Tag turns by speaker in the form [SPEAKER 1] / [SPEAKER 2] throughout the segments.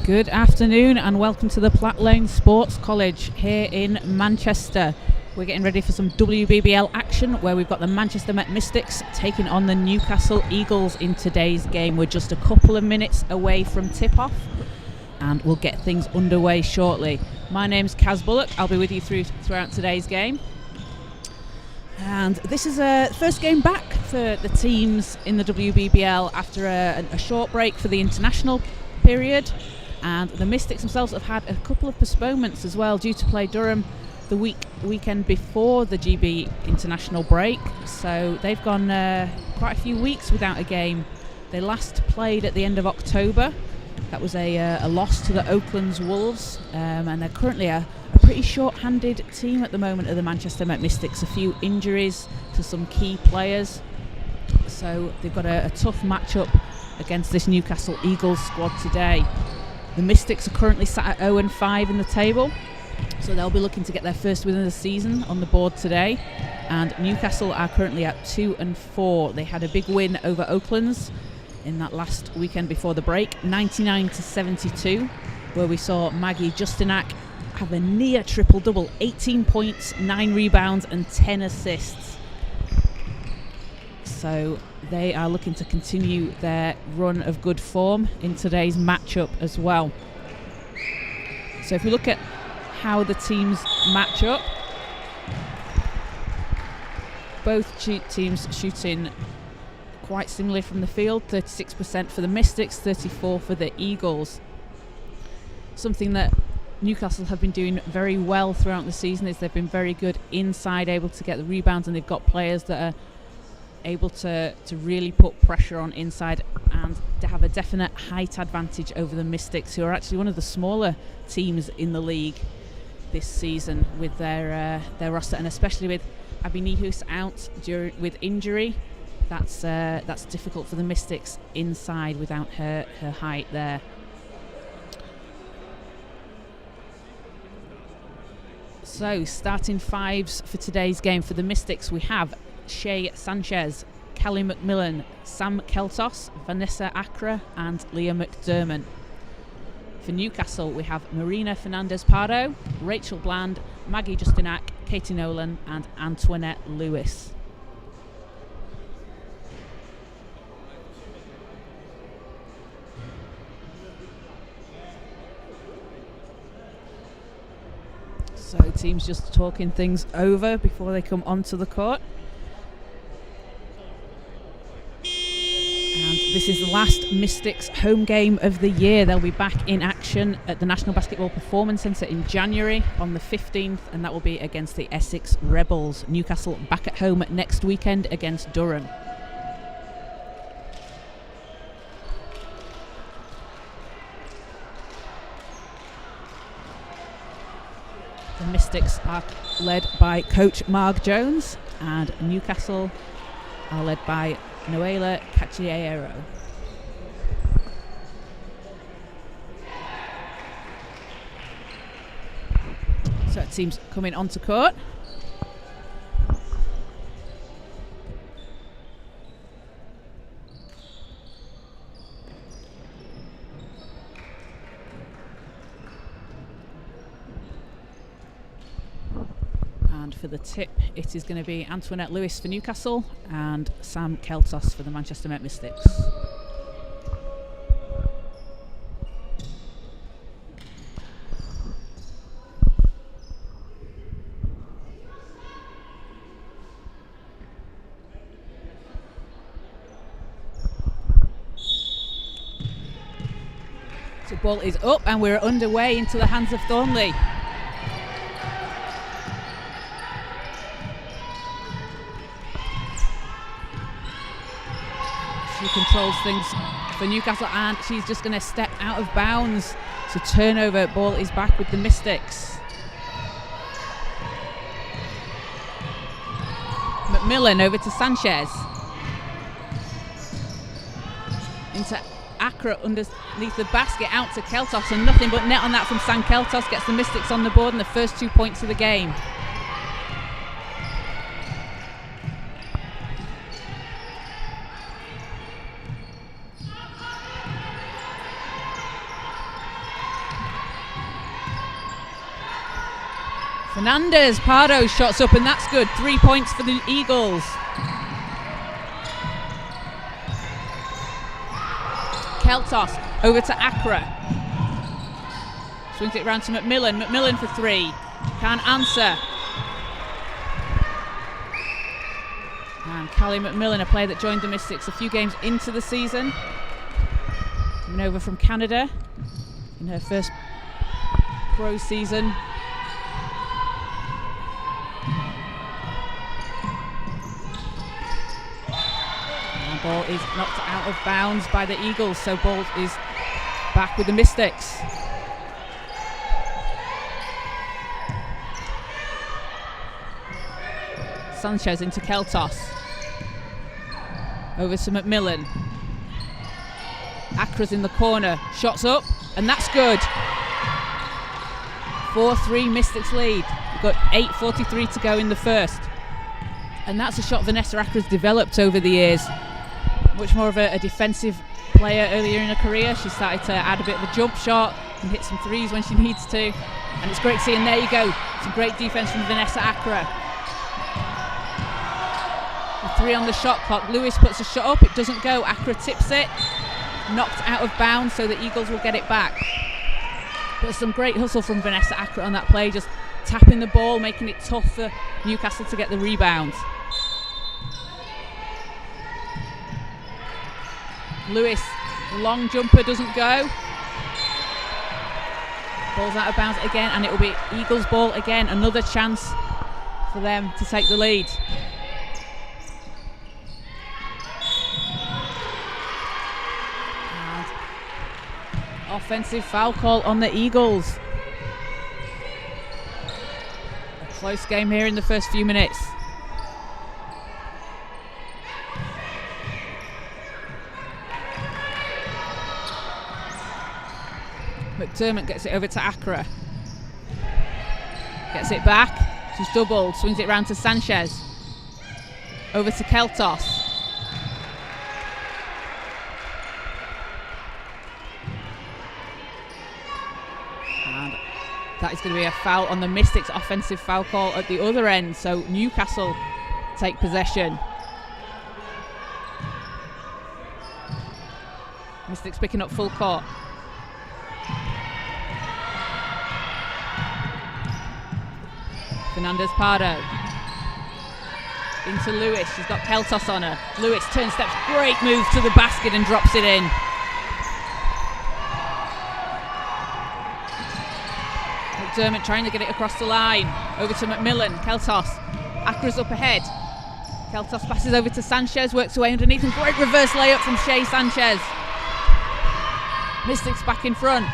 [SPEAKER 1] Good afternoon and welcome to the Platt Sports College here in Manchester. We're getting ready for some WBBL action where we've got the Manchester Met Mystics taking on the Newcastle Eagles in today's game. We're just a couple of minutes away from tip-off and we'll get things underway shortly. My name's Kaz Bullock. I'll be with you throughout today's game. And this is a first game back for the teams in the WBBL after a short break for the international period. And the Mystics themselves have had a couple of postponements as well due to play Durham the weekend before the GB international break. So they've gone quite a few weeks without a game. They last played at the end of October. That was a loss to the Oakland's Wolves, and they're currently a pretty short-handed team at the moment of the Manchester Met Mystics. A few injuries to some key players. So they've got a tough matchup against this Newcastle Eagles squad today. The Mystics are currently sat at 0-5 in the table, so they'll be looking to get their first win of the season on the board today. And Newcastle are currently at 2-4. They had a big win over Oakland's in that last weekend before the break, 99-72, where we saw Maggie Justinak have a near triple-double, 18 points, 9 rebounds and 10 assists. So they are looking to continue their run of good form in today's matchup as well. So if we look at how the teams match up, both teams shooting quite similarly from the field, 36% for the Mystics, 34% for the Eagles. Something that Newcastle have been doing very well throughout the season is they've been very good inside, able to get the rebounds, and they've got players that are able to really put pressure on inside and to have a definite height advantage over the Mystics, who are actually one of the smaller teams in the league this season with their roster, and especially with Abby Nihus out with injury. That's difficult for the Mystics inside without her height there. So starting fives for today's game for the Mystics, we have Shay Sanchez, Callie McMillan, Sam Keltos, Vanessa Accra and Leah McDermott. For Newcastle, we have Marina Fernandez-Pardo, Rachel Bland, Maggie Justinak, Katie Nolan and Antoinette Lewis. So teams just talking things over before they come onto the court. And this is the last Mystics home game of the year. They'll be back in action at the National Basketball Performance Centre in January on the 15th, and that will be against the Essex Rebels. Newcastle back at home next weekend against Durham. The Mystics are led by coach Mark Jones, and Newcastle are led by Noela Cacciero. So it seems coming onto court. For the tip, it is going to be Antoinette Lewis for Newcastle and Sam Keltos for the Manchester Met Mystics. So ball is up and we're underway into the hands of Thornley. She controls things for Newcastle and she's just going to step out of bounds. So turnover, ball is back with the Mystics. McMillan over to Sanchez. Into Accra underneath the basket, out to Keltos, and nothing but net on that from Sam Keltos gets the Mystics on the board and the first 2 points of the game. Fernandez Pardo shots up, and that's good. 3 points for the Eagles. Keltos over to Accra. Swings it round to McMillan. McMillan for 3. Can't answer. And Callie McMillan, a player that joined the Mystics a few games into the season. Coming over from Canada in her first pro season. And ball is knocked out of bounds by the Eagles, so ball is back with the Mystics. Sanchez into Keltos. Over to McMillan. Accra's in the corner. Shots up, and that's good. 4-3 Mystics lead. We've got 8:43 to go in the first. And that's a shot Vanessa Accra's developed over the years. Much more of a defensive player earlier in her career. She started to add a bit of a jump shot and hit some threes when she needs to. And it's great to see, and there you go. Some great defense from Vanessa Accra. 3 on the shot clock. Lewis puts a shot up, it doesn't go. Accra tips it, knocked out of bounds, so the Eagles will get it back. But some great hustle from Vanessa Accra on that play, just tapping the ball, making it tough for Newcastle to get the rebound. Lewis, long jumper, doesn't go. Ball's out of bounds again, and it will be Eagles ball again. Another chance for them to take the lead. Offensive foul call on the Eagles. A close game here in the first few minutes. McDermott gets it over to Accra. Gets it back. She's doubled. Swings it round to Sanchez. Over to Keltos. That is going to be a foul on the Mystics, offensive foul call at the other end, so Newcastle take possession. Mystics picking up full court. Fernandez Pardo into Lewis. She's got Keltos on her. Lewis turn steps, great move to the basket and drops it in. McDermott trying to get it across the line. Over to McMillan. Keltos. Accra's up ahead. Keltos passes over to Sanchez, works away underneath, and great reverse layup from Shea Sanchez. Mystics back in front.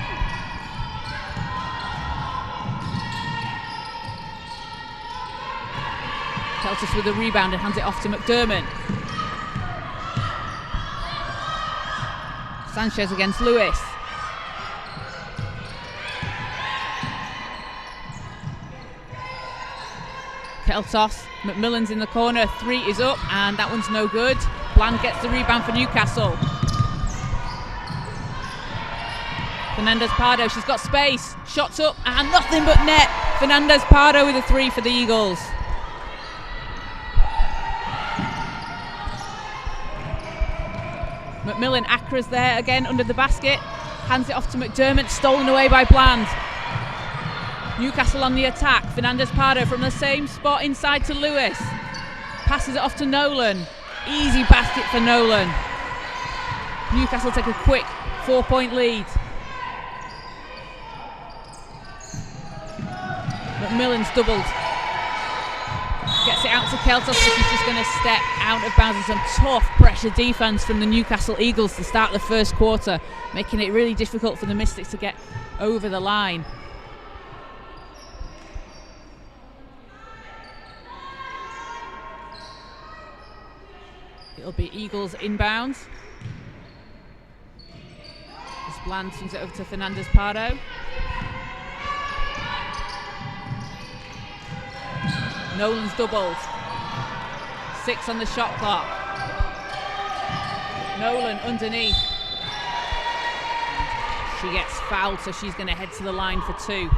[SPEAKER 1] Keltos with the rebound and hands it off to McDermott. Sanchez against Lewis. Keltos, McMillan's in the corner, 3 is up, and that one's no good. Bland gets the rebound for Newcastle. Fernandez Pardo, she's got space, shots up, and nothing but net. Fernandez Pardo with a 3 for the Eagles. McMillan, Accra's there again under the basket, hands it off to McDermott, stolen away by Bland. Newcastle on the attack. Fernandez Pardo from the same spot inside to Lewis. Passes it off to Nolan. Easy basket for Nolan. Newcastle take a quick 4-point lead. McMillan's doubled. Gets it out to Keltos, but she's just going to step out of bounds. And some tough pressure defense from the Newcastle Eagles to start the first quarter, making it really difficult for the Mystics to get over the line. It'll be Eagles inbounds. As Bland swings it over to Fernandez Pardo. Nolan's doubled. 6 on the shot clock. Nolan underneath. She gets fouled, so she's going to head to the line for 2.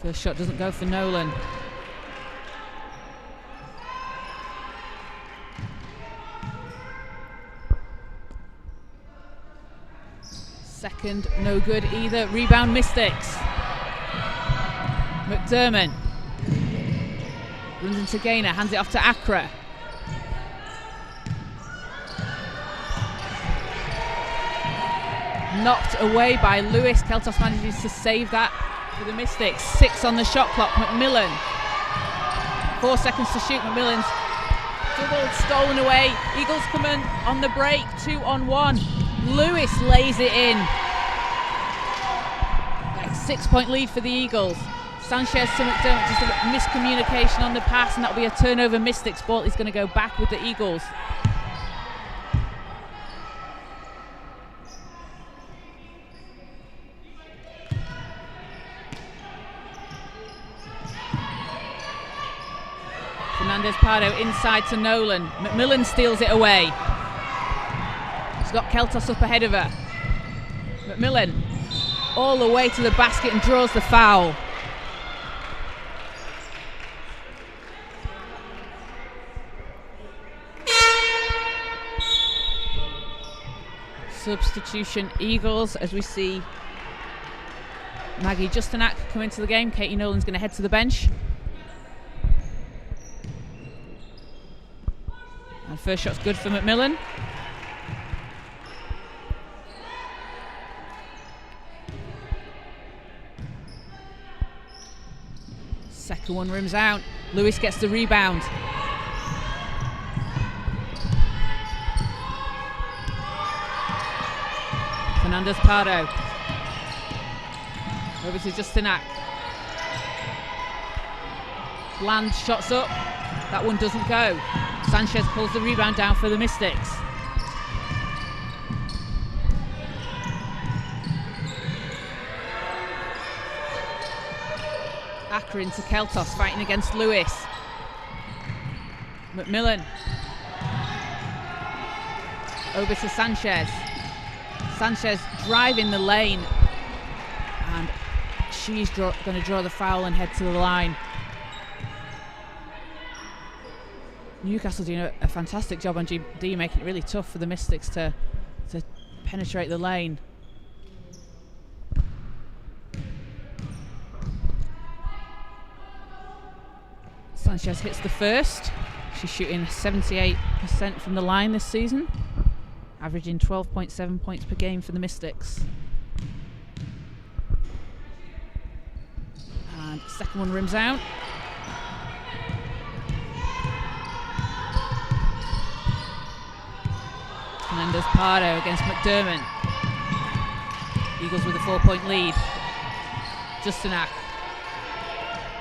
[SPEAKER 1] First shot doesn't go for Nolan. Second, no good either. Rebound Mystics. McDermott runs into Gaynor, hands it off to Accra. Knocked away by Lewis. Keltos manages to save that for the Mystics. 6 on the shot clock. McMillan. 4 seconds to shoot. McMillan's doubled, stolen away. Eagles come in on the break. 2-on-1. Lewis lays it in. A 6-point lead for the Eagles. Sanchez to McDermott, just a miscommunication on the pass, and that'll be a turnover. Mystics ball is going to go back with the Eagles. Fernandez Pardo inside to Nolan. McMillan steals it away. He's got Keltos up ahead of her. McMillan all the way to the basket and draws the foul. Substitution Eagles as we see Maggie Justanak come into the game. Katie Nolan's going to head to the bench. And first shot's good for McMillan. Second one rims out. Lewis gets the rebound. Fernandez Pardo. Over to Justanak. Bland shots up. That one doesn't go. Sanchez pulls the rebound down for the Mystics. Akron to Keltos, fighting against Lewis. McMillan. Over to Sanchez. Sanchez driving the lane. And she's going to draw the foul and head to the line. Newcastle doing a fantastic job on GD, making it really tough for the Mystics to penetrate the lane. Sanchez hits the first. She's shooting 78% from the line this season, averaging 12.7 points per game for the Mystics. And second one rims out. Fernandez Pardo against McDermott. Eagles with a 4-point lead. Justanak.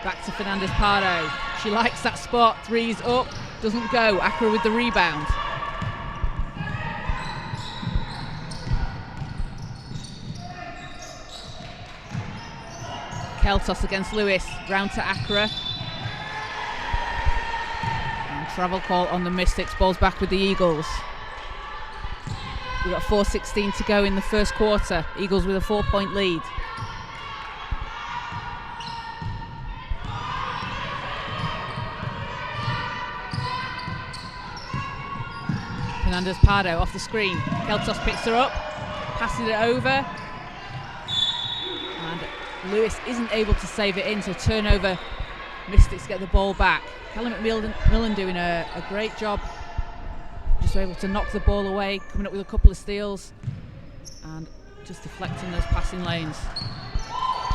[SPEAKER 1] Back to Fernandez Pardo. She likes that spot. Three's up. Doesn't go. Accra with the rebound. Keltos against Lewis. Round to Accra. And travel call on the Mystics. Ball's back with the Eagles. We've got 4:16 to go in the first quarter. Eagles with a 4-point lead. Fernandez Pardo off the screen. Keltos picks her up, passes it over. And Lewis isn't able to save it in, so turnover. Mystics get the ball back. Callum McMillan doing a great job. Just able to knock the ball away, coming up with a couple of steals and just deflecting those passing lanes.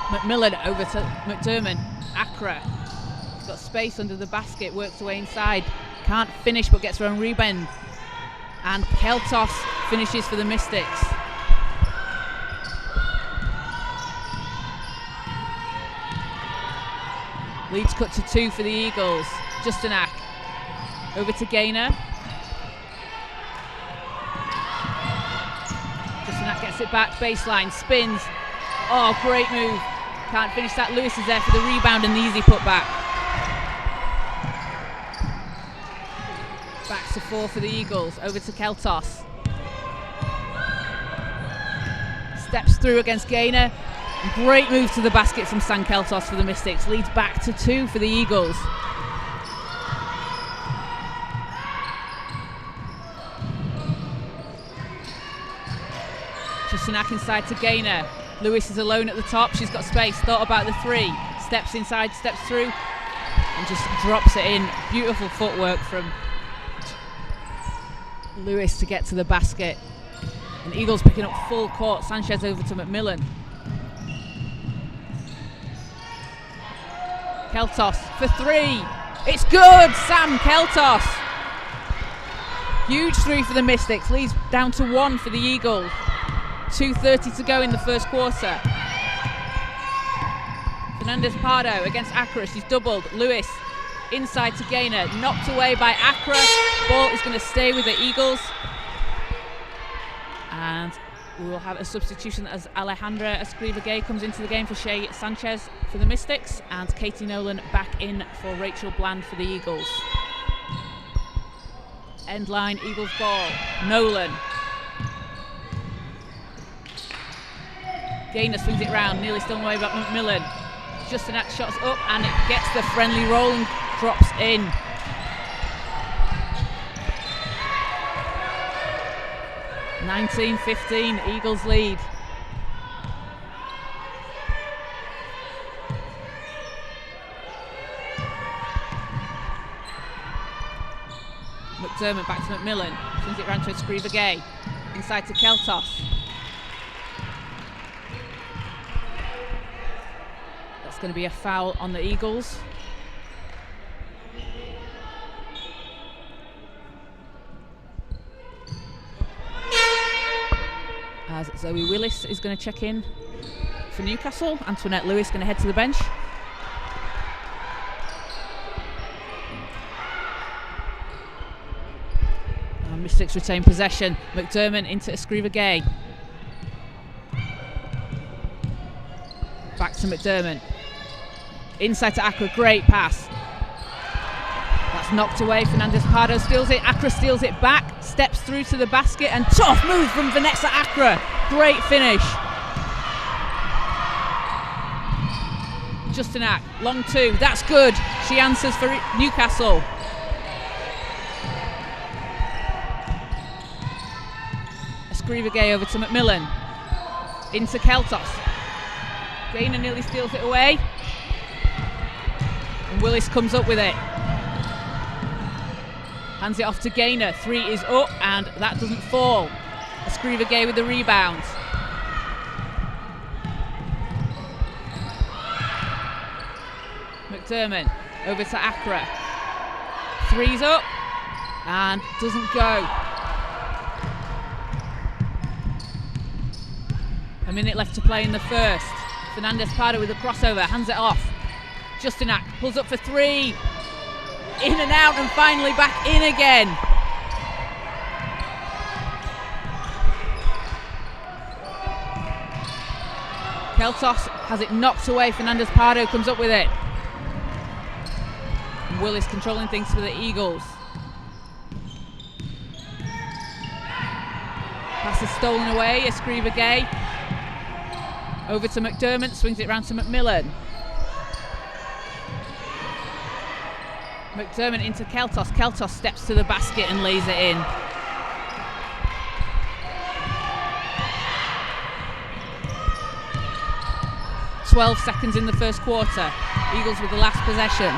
[SPEAKER 1] McMillan over to McDermott. Accra. He's got space under the basket, works away inside. Can't finish but gets her own rebound. And Keltos finishes for the Mystics. Leads cut to 2 for the Eagles. Justanak over to Gaynor. Justanak gets it back, baseline, spins. Oh, great move. Can't finish that. Lewis is there for the rebound and the easy putback. Back to 4 for the Eagles. Over to Keltos. Steps through against Gaynor. Great move to the basket from San Keltos for the Mystics. Leads back to 2 for the Eagles. Justinak inside to Gaynor. Lewis is alone at the top. She's got space. Thought about the 3. Steps inside, steps through, and just drops it in. Beautiful footwork from Lewis to get to the basket. And Eagles picking up full court. Sanchez over to McMillan. Keltos for 3. It's good! Sam Keltos. Huge 3 for the Mystics. Leads down to 1 for the Eagles. 2:30 to go in the first quarter. Fernandez Pardo against Accra. She's doubled. Lewis inside to Gaynor. Knocked away by Accra. Ball is going to stay with the Eagles. And we will have a substitution as Alejandra Escriva-Gay comes into the game for Shay Sanchez for the Mystics, and Katie Nolan back in for Rachel Bland for the Eagles. End line, Eagles ball. Nolan. Gaynor swings it round, nearly stolen away by McMillan. Justinak shots up and it gets the friendly roll and drops in. (19-15) Eagles lead. McDermott back to McMillan. Swings it round to Escriva-Gay. Inside to Keltos. That's going to be a foul on the Eagles. As Zoe Willis is going to check in for Newcastle. Antoinette Lewis going to head to the bench. And Mystics retain possession. McDermott into Escriva-Gay. Back to McDermott. Inside to Accra, great pass. That's knocked away. Fernandez Pardo steals it. Accra steals it back. Steps through to the basket and tough move from Vanessa Accra. Great finish. Justinak, long 2. That's good. She answers for Newcastle. Escriva-Gay over to McMillan. Into Keltos. Gaynor nearly steals it away. And Willis comes up with it. Hands it off to Gaynor. 3 is up and that doesn't fall. Escriva-Gay with the rebound. McDermott over to Accra. 3's up and doesn't go. A minute left to play in the first. Fernandez Pardo with a crossover, hands it off. Justinak pulls up for 3. In and out and finally back in again. Keltos has it knocked away. Fernandez Pardo comes up with it. And Willis controlling things for the Eagles. Pass is stolen away. Escriva-Gay over to McDermott, swings it round to McMillan. McDermott into Keltos. Keltos steps to the basket and lays it in. "12 seconds in the first quarter. Eagles with the last possession.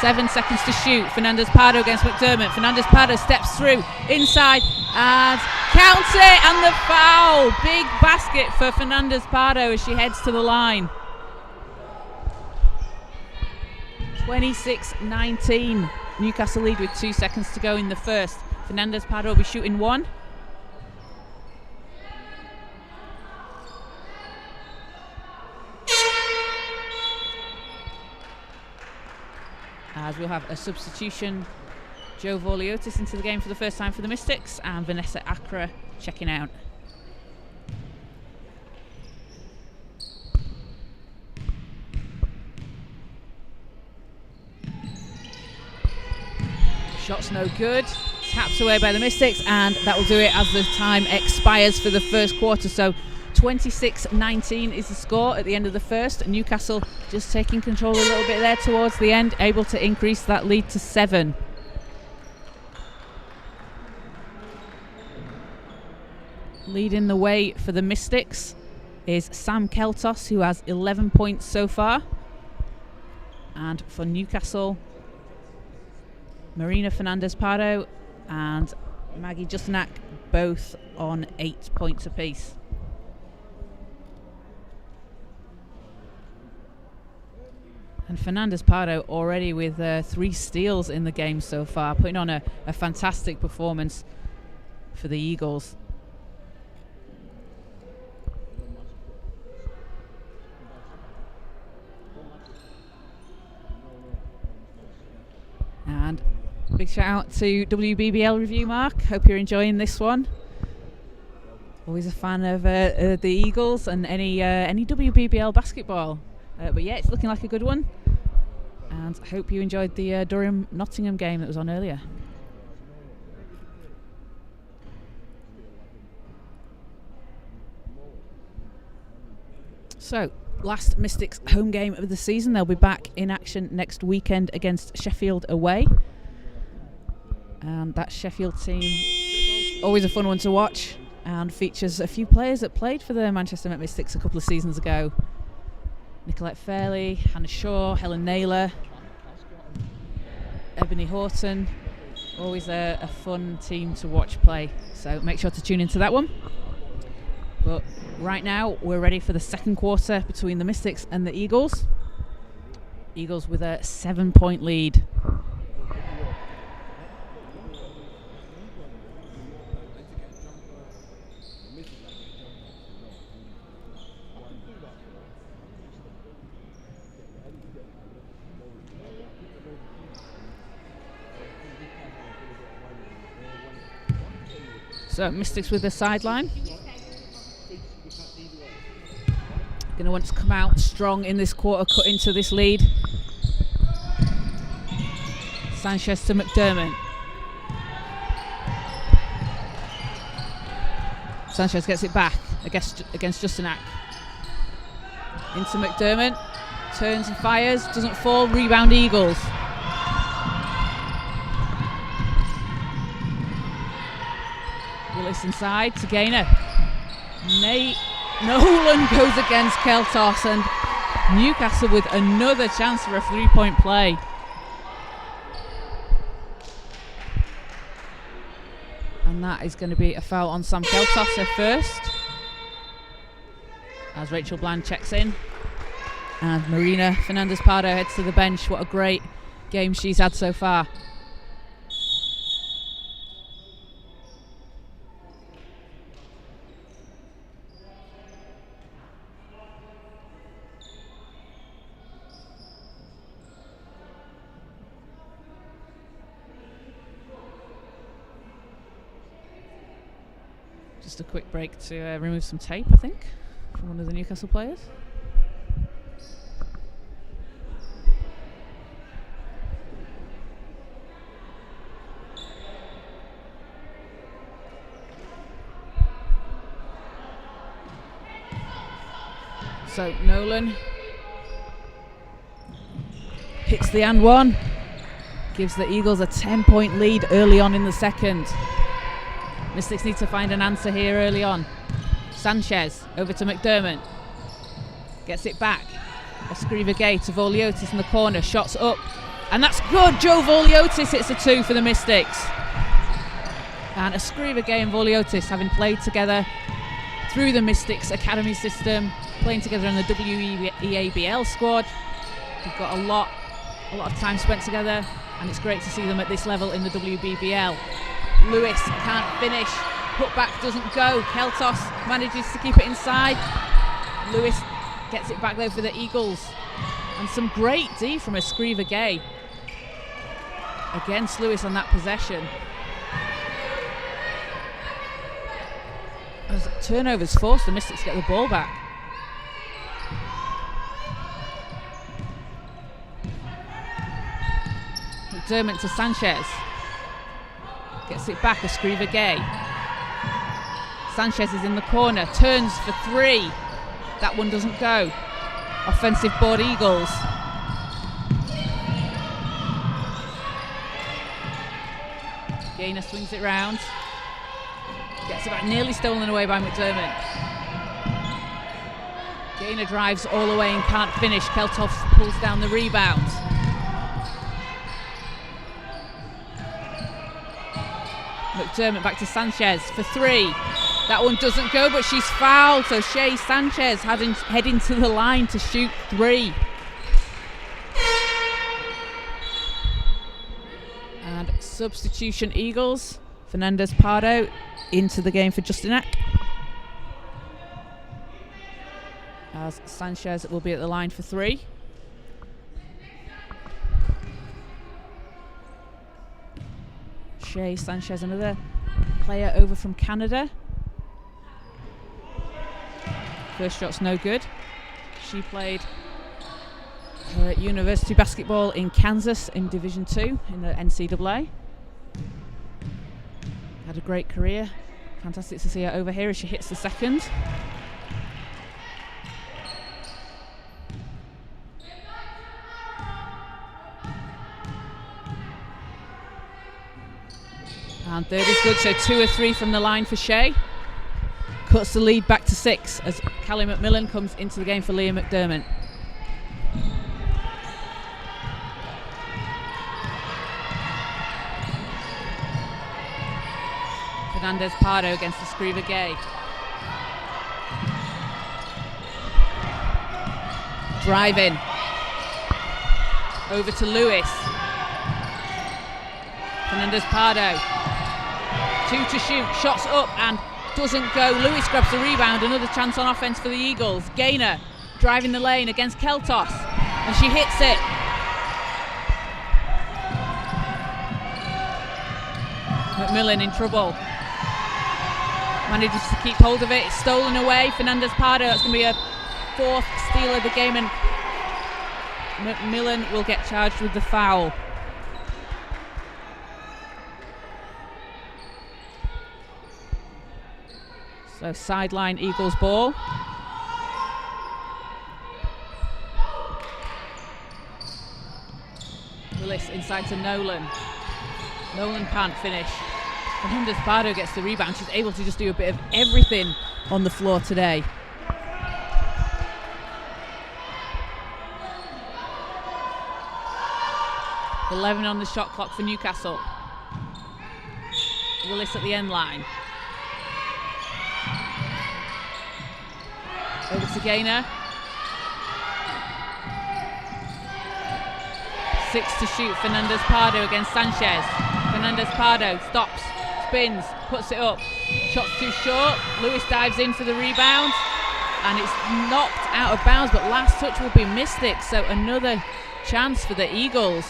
[SPEAKER 1] 7 seconds to shoot. Fernandez Pardo against McDermott. Fernandez Pardo steps through inside and counts it, and the foul. Big basket for Fernandez Pardo as she heads to the line. 26-19. Newcastle lead with 2 seconds to go in the first. Fernandez Pardo will be shooting 1. As we'll have a substitution. Joe Vorliotis into the game for the first time for the Mystics, and Vanessa Accra checking out. Shot's no good. Tapped away by the Mystics, and that will do it as the time expires for the first quarter. So 26-19 is the score at the end of the first. Newcastle just taking control a little bit there towards the end, able to increase that lead to 7. Leading the way for the Mystics is Sam Keltos, who has 11 points so far. And for Newcastle, Marina Fernandez-Pardo and Maggie Justinak both on 8 points apiece. And Fernandez-Pardo already with 3 steals in the game so far, putting on a fantastic performance for the Eagles. And big shout out to WBBL Review, Mark. Hope you're enjoying this one. Always a fan of the Eagles and any WBBL basketball. But yeah, it's looking like a good one. And I hope you enjoyed the Durham-Nottingham game that was on earlier. So, last Mystics home game of the season. They'll be back in action next weekend against Sheffield away. And that Sheffield team, always a fun one to watch, and features a few players that played for the Manchester Met Mystics a couple of seasons ago. Nicolette Fairley, Hannah Shaw, Helen Naylor, Ebony Horton. Always a fun team to watch play, so make sure to tune into that one. But right now we're ready for the second quarter between the Mystics and the Eagles. Eagles with a 7-point lead. So Mystics with the sideline. Going to want to come out strong in this quarter, cut into this lead. Sanchez to McDermott. Sanchez gets it back against Justinak. Into McDermott. Turns and fires. Doesn't fall. Rebound Eagles. Willis inside to Gaynor. Nolan goes against Keltos, and Newcastle with another chance for a 3-point play. And that is going to be a foul on Sam Keltos, her first. As Rachel Bland checks in. And Marina Fernandez-Pardo heads to the bench. What a great game she's had so far. Just a quick break to remove some tape, I think, from one of the Newcastle players. So Nolan hits the and one, gives the Eagles a 10-point lead early on in the second. Mystics need to find an answer here early on. Sanchez over to McDermott. Gets it back. Escriva Gay to Voliotis in the corner. Shots up. And that's good. Joe Voliotis hits a 2 for the Mystics. And Escriva Gay and Voliotis, having played together through the Mystics Academy system, playing together in the WBBL squad. We've got a lot of time spent together, and it's great to see them at this level in the WBBL. Lewis can't finish. Putback doesn't go. Keltos manages to keep it inside. Lewis gets it back though for the Eagles. And some great D from Escriva Gay against Lewis on that possession. As turnovers forced the Mystics to get the ball back. McDermott to Sanchez. Gets it back, Escriva Gay. Sanchez is in the corner, turns for 3. That one doesn't go. Offensive board, Eagles. Gaynor swings it round. Gets about nearly stolen away by McDermott. Gaynor drives all the way and can't finish. Keltoff pulls down the rebound. McDermott back to Sanchez for 3. That one doesn't go, but she's fouled. So Shea Sanchez heading to the line to shoot 3. And substitution Eagles. Fernandez Pardo into the game for Justinak. As Sanchez will be at the line for 3. Shea Sanchez, another player over from Canada. First shot's no good. She played university basketball in Kansas in Division 2 in the NCAA. Had a great career. Fantastic to see her over here as she hits the second. And third is good, so 2 or 3 from the line for Shea. Cuts the lead back to 6 as Callie McMillan comes into the game for Leah McDermott. Fernandez Pardo against the Escriva Gay. Driving. Over to Lewis. Fernandez Pardo. 2 to shoot, shots up and doesn't go. Lewis grabs the rebound, another chance on offense for the Eagles. Gaynor driving the lane against Keltos, and she hits it. McMillan in trouble. Manages to keep hold of it, it's stolen away. Fernandez Pardo, that's going to be a 4th steal of the game, and McMillan will get charged with the foul. So sideline Eagles ball. Willis inside to Nolan. Nolan can't finish. Fernandez Pardo gets the rebound. She's able to just do a bit of everything on the floor today. .11 on the shot clock for Newcastle. Willis at the end line. Over to Gaynor. 6 to shoot. Fernandez Pardo against Sanchez. Fernandez Pardo stops, spins, puts it up. Shot's too short. Lewis dives in for the rebound, and it's knocked out of bounds, but last touch will be Mystics, so another chance for the Eagles.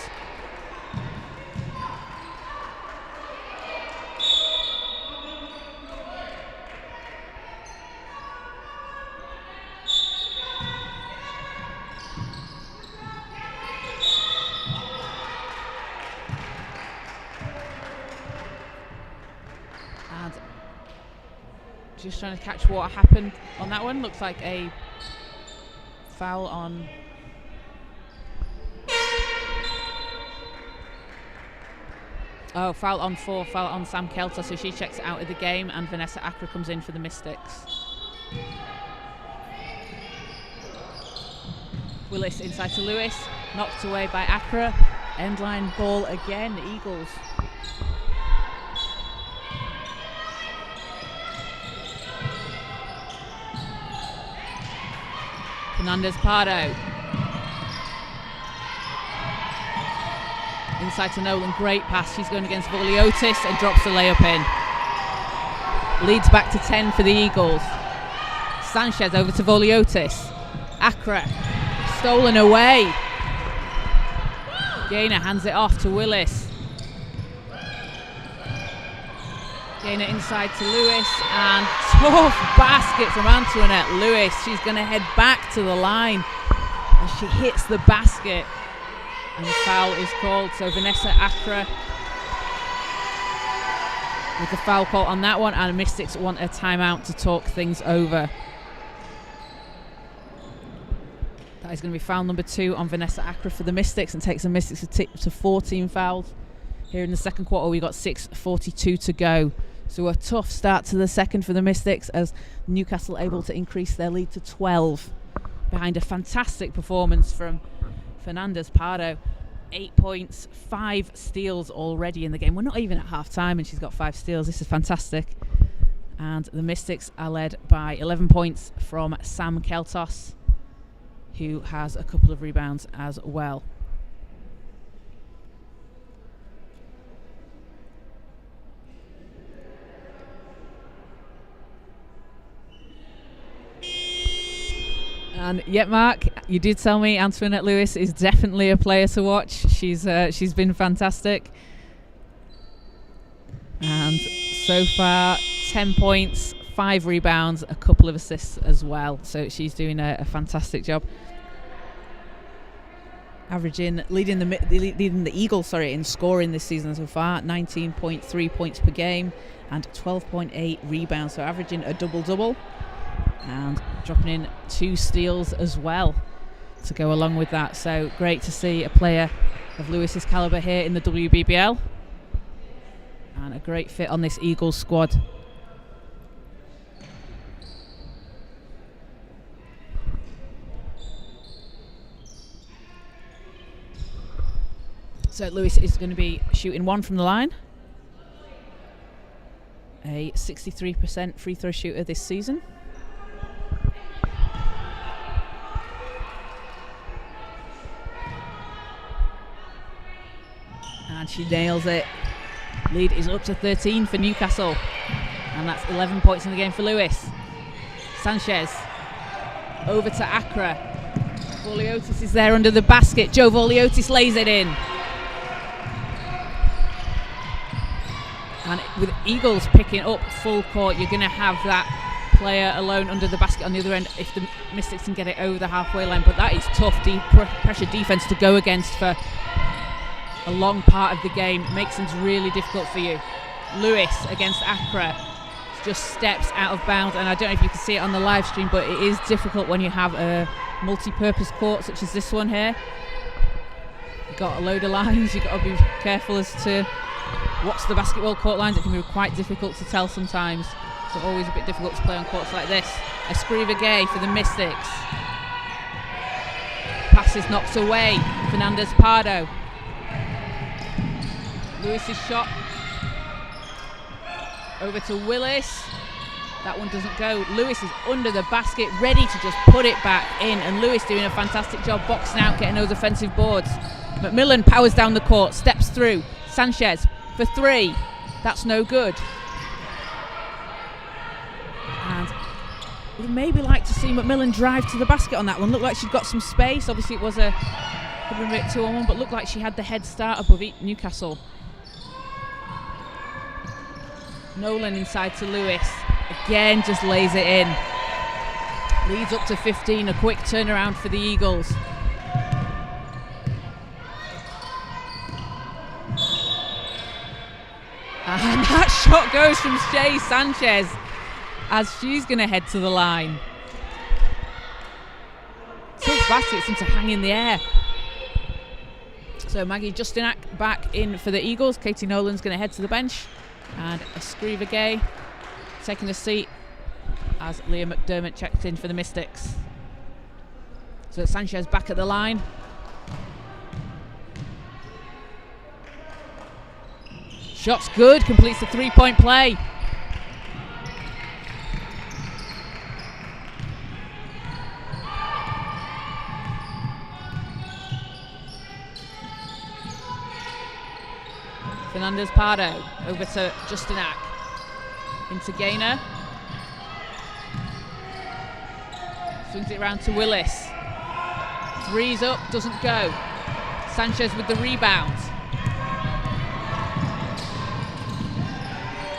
[SPEAKER 1] Just trying to catch what happened on that one. Looks like a foul on foul on 4, foul on Sam Kelter, so she checks it out of the game, and Vanessa Accra comes in for the Mystics. Willis inside to Lewis, knocked away by Accra. Endline ball again, Eagles. Fernandez Pardo. Inside to Nolan, great pass. She's going against Voliotis and drops the layup in. Leads back to 10 for the Eagles. Sanchez over to Voliotis. Accra, stolen away. Gaynor hands it off to Willis. Gaynor inside to Lewis, and tough basket from Antoinette Lewis. She's going to head back to the line as she hits the basket, and the foul is called. So Vanessa Accra with the foul call on that one, and Mystics want a timeout to talk things over. That is going to be foul number 2 on Vanessa Accra for the Mystics, and takes the Mystics to 14 fouls. Here in the second quarter, we got 6:42 to go. So a tough start to the second for the Mystics, as Newcastle able to increase their lead to 12 behind a fantastic performance from Fernandez Pardo. 8 points, 5 steals already in the game. We're not even at half time and she's got 5 steals. This is fantastic. And the Mystics are led by 11 points from Sam Keltos, who has a couple of rebounds as well. And yet, Mark, you did tell me Antoinette Lewis is definitely a player to watch. She's been fantastic. And so far, 10 points, 5 rebounds, a couple of assists as well. So she's doing a fantastic job. Leading the Eagles, in scoring this season so far, 19.3 points per game and 12.8 rebounds. So averaging a double-double. And dropping in 2 steals as well to go along with that. So great to see a player of Lewis's calibre here in the WBBL, and a great fit on this Eagles squad. So Lewis is going to be shooting 1 from the line, a 63% free throw shooter this season. And she nails it. Lead is up to 13 for Newcastle. And that's 11 points in the game for Lewis. Sanchez over to Accra. Voliotis is there under the basket. Joe Voliotis lays it in. And with Eagles picking up full court, you're going to have that player alone under the basket on the other end if the Mystics can get it over the halfway line. But that is tough pressure defense to go against for a long part of the game. Makes things really difficult for you. Lewis against Accra just steps out of bounds, and I don't know if you can see it on the live stream, but it is difficult when you have a multi-purpose court such as this one here. You've got a load of lines, you've got to be careful as to what's the basketball court lines. It can be quite difficult to tell sometimes, so always a bit difficult to play on courts like this. Escriva Gay for the Mystics. Pass is knocked away. Fernandez Pardo. Lewis's shot over to Willis. That one doesn't go. Lewis is under the basket, ready to just put it back in, and Lewis doing a fantastic job boxing out, getting those offensive boards. McMillan powers down the court, steps through. Sanchez for 3. That's no good. And we'd maybe like to see McMillan drive to the basket on that one. Looked like she'd got some space. Obviously it was a 2-on-1, but looked like she had the head start above Newcastle. Nolan inside to Lewis. Again, just lays it in. Leads up to 15. A quick turnaround for the Eagles. And that shot goes from Shay Sanchez as she's going to head to the line. Tough basket seems to hang in the air. So Maggie Justinak back in for the Eagles. Katie Nolan's going to head to the bench. And Escriva Gay taking a seat as Leah McDermott checked in for the Mystics. So Sanchez back at the line. Shot's good, completes the 3-point play. Fernandez Pardo over to Justinak. Into Gaynor. Swings it around to Willis. 3's up, doesn't go. Sanchez with the rebound.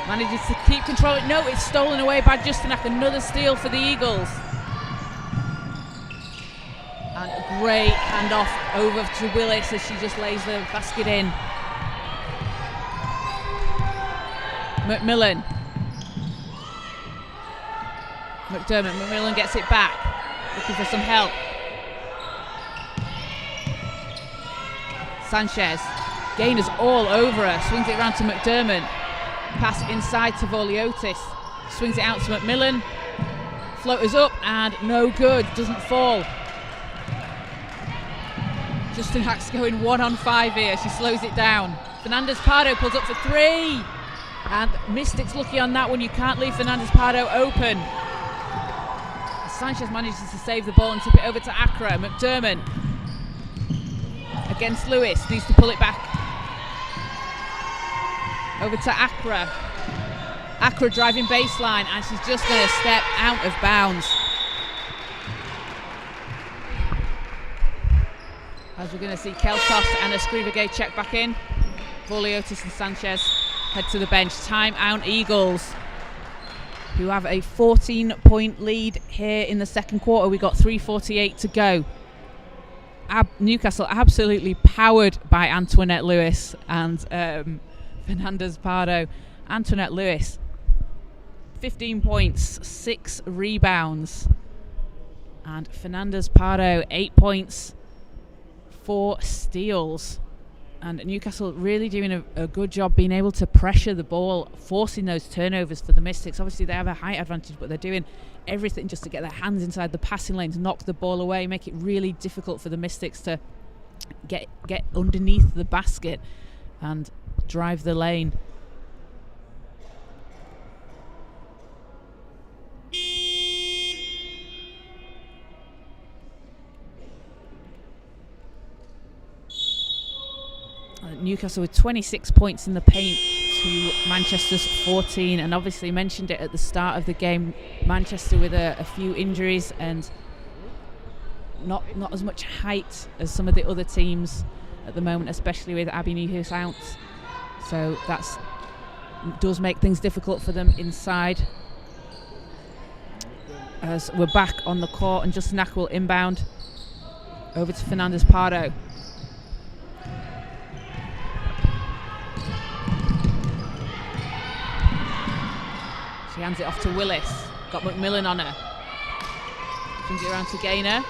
[SPEAKER 1] Manages to keep control. No, it's stolen away by Justinak. Another steal for the Eagles. And a great handoff over to Willis as she just lays the basket in. McMillan. McMillan gets it back, looking for some help. Sanchez, Gaynor's all over her, swings it around to McDermott. Pass inside to Voliotis, swings it out to McMillan. Floaters up and no good, doesn't fall. Justin Hack's going 1-on-5 here, she slows it down. Fernandez-Pardo pulls up for 3. And Mystics lucky on that one, you can't leave Fernandez-Pardo open. Sanchez manages to save the ball and tip it over to Accra. McDermott against Lewis, needs to pull it back. Over to Accra. Accra driving baseline and she's just going to step out of bounds. As we're going to see Keltos and Escrivagay check back in. Voliotis and Sanchez head to the bench. Time out Eagles, who have a 14-point lead here in the second quarter. We got 3:48 to go. Newcastle absolutely powered by Antoinette Lewis and Fernandez-Pardo. Antoinette Lewis, 15 points, 6 rebounds. And Fernandez-Pardo, 8 points, 4 steals. And Newcastle really doing a good job being able to pressure the ball, forcing those turnovers for the Mystics. Obviously they have a height advantage, but they're doing everything just to get their hands inside the passing lanes, knock the ball away, make it really difficult for the Mystics to get underneath the basket and drive the lane. Newcastle with 26 points in the paint to Manchester's 14, and obviously mentioned it at the start of the game, Manchester with a few injuries and not as much height as some of the other teams at the moment, especially with Abby Newhouse out. So that does make things difficult for them inside. As we're back on the court and Justin Ack will inbound over to Fernandez-Pardo. She hands it off to Willis. Got McMillan on her. Swings it around to Gaynor.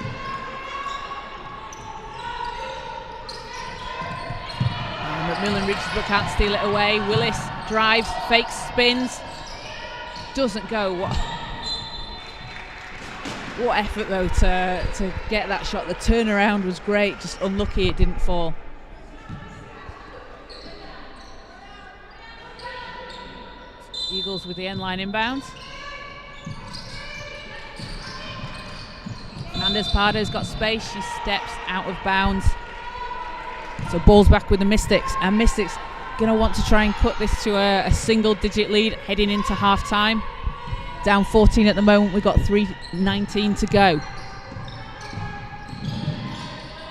[SPEAKER 1] And McMillan reaches but can't steal it away. Willis drives, fakes, spins. Doesn't go. What effort though to get that shot. The turnaround was great, just unlucky it didn't fall. Eagles with the end line inbound. Fernandez-Pardo's got space, she steps out of bounds. So ball's back with the Mystics, and Mystics gonna want to try and cut this to a single digit lead heading into half time. Down 14 at the moment, we've got 3:19 to go.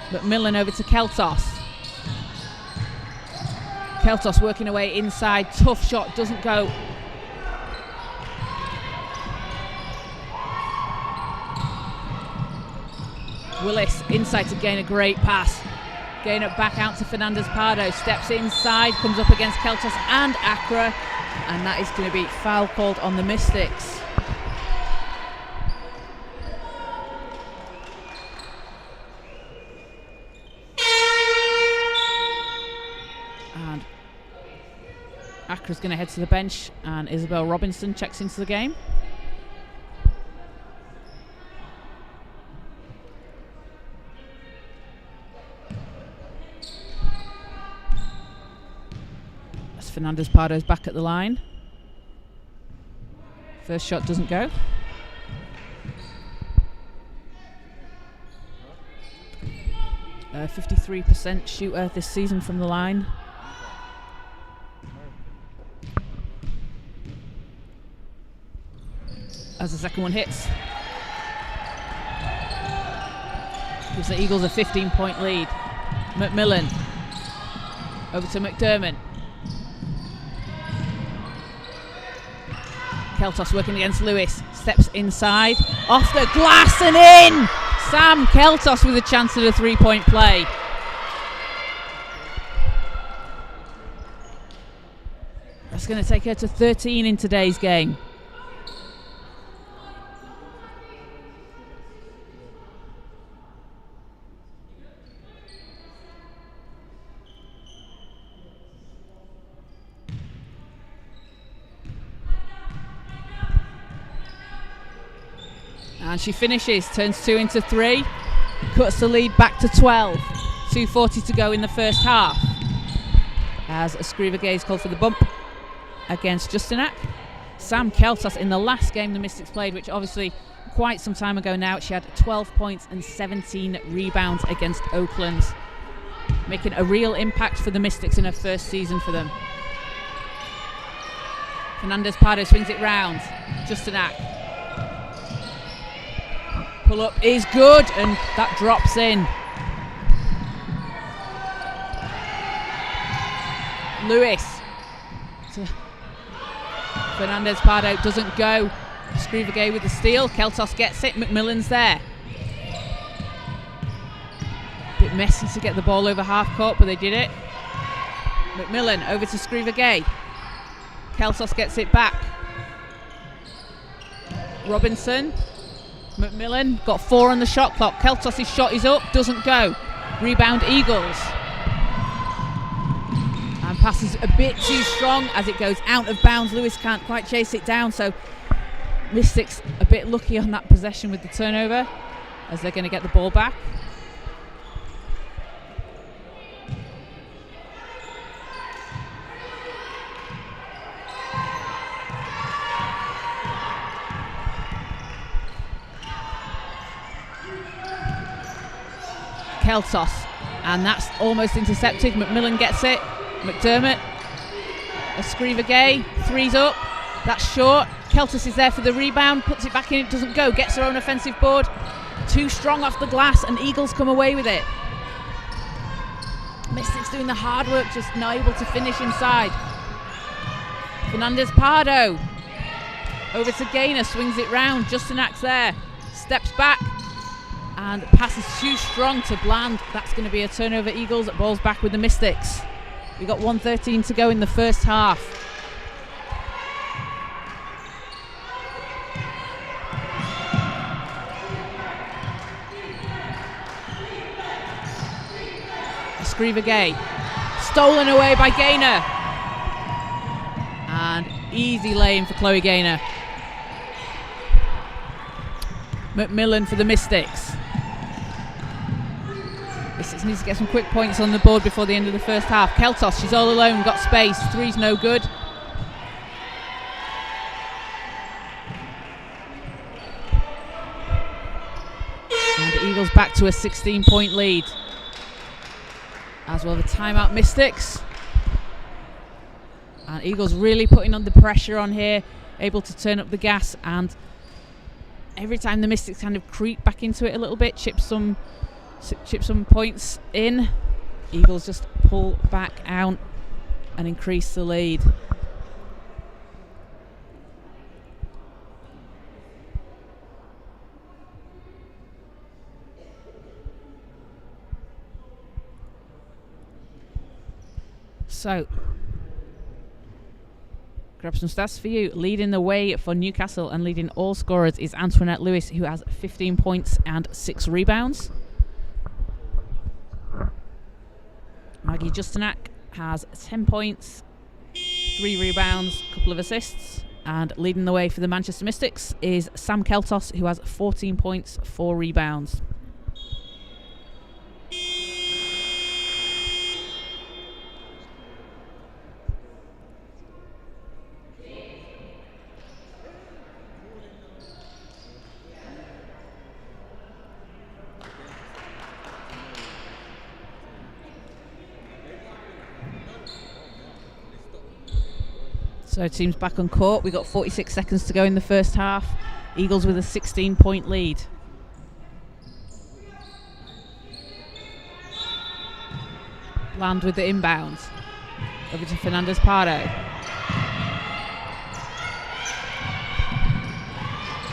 [SPEAKER 1] McMillan over to Keltos. Keltos working away inside, tough shot, doesn't go. Willis inside to gain a great pass. Gain it back out to Fernandez-Pardo, steps inside, comes up against Keltos and Accra, and that is going to be foul called on the Mystics. And Accra's going to head to the bench, and Isabel Robinson checks into the game. Fernandez-Pardo's back at the line. First shot doesn't go. A 53% shooter this season from the line. As the second one hits, gives the Eagles a 15-point lead. McMillan over to McDermott. Keltos working against Lewis, steps inside, off the glass and in! Sam Keltos with a chance at a 3-point play. going to take her to 13 in today's game. And she finishes, turns 2 into 3, cuts the lead back to 12. 2:40 to go in the first half. As Escriva is called for the bump against Justinak. Sam Keltos in the last game the Mystics played, which obviously quite some time ago now, she had 12 points and 17 rebounds against Oakland, making a real impact for the Mystics in her first season for them. Fernandez Pardo swings it round. Justinak. Pull up is good, and that drops in. Lewis. Fernandez Pardo doesn't go. Escriva with the steal. Keltos gets it. McMillan's there. Bit messy to get the ball over half court, but they did it. McMillan over to Escriva. Keltos gets it back. Robinson. McMillan got 4 on the shot clock. Keltos' shot is up, doesn't go. Rebound Eagles. And passes a bit too strong as it goes out of bounds. Lewis can't quite chase it down, so Mystics a bit lucky on that possession with the turnover as they're going to get the ball back. Keltos, and that's almost intercepted. McMillan gets it. McDermott. Escriva 3's up. That's short. Keltos is there for the rebound, puts it back in, it doesn't go, gets her own offensive board. Too strong off the glass, and Eagles come away with it. Mystics doing the hard work, just not able to finish inside. Fernandez Pardo over to Gaynor, swings it round. Justinak's there, steps back, and passes too strong to Bland. That's going to be a turnover. Eagles. Ball's back with the Mystics. We've got 1:13 to go in the first half. Escriva stolen away by Gaynor. And easy lane for Chloe Gaynor. McMillan for the Mystics. Mystics needs to get some quick points on the board before the end of the first half. Keltos, she's all alone, got space. 3's no good. And the Eagles back to a 16-point lead. As well, the timeout Mystics. And Eagles really putting on the pressure on here, able to turn up the gas, and every time the Mystics kind of creep back into it a little bit, chip some points in, Eagles just pull back out and increase the lead. So, grab some stats for you. Leading the way for Newcastle and leading all scorers is Antoinette Lewis, who has 15 points and 6 rebounds. Maggie Justinak has 10 points, 3 rebounds, a couple of assists. And leading the way for the Manchester Mystics is Sam Keltos, who has 14 points, 4 rebounds. So teams back on court. We've got 46 seconds to go in the first half. Eagles with a 16-point lead. Bland with the inbounds. Over to Fernandez Pardo.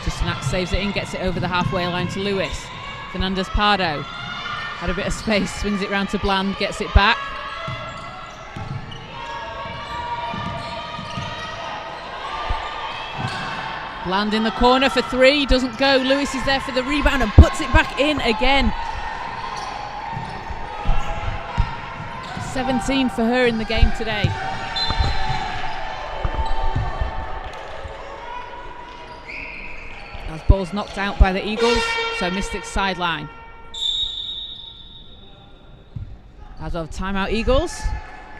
[SPEAKER 1] Justinak saves it in, gets it over the halfway line to Lewis. Fernandez Pardo had a bit of space, swings it round to Bland, gets it back. Land in the corner for 3, doesn't go. Lewis is there for the rebound and puts it back in again. 17 for her in the game today. As ball's knocked out by the Eagles, so Mystics sideline. As of timeout Eagles,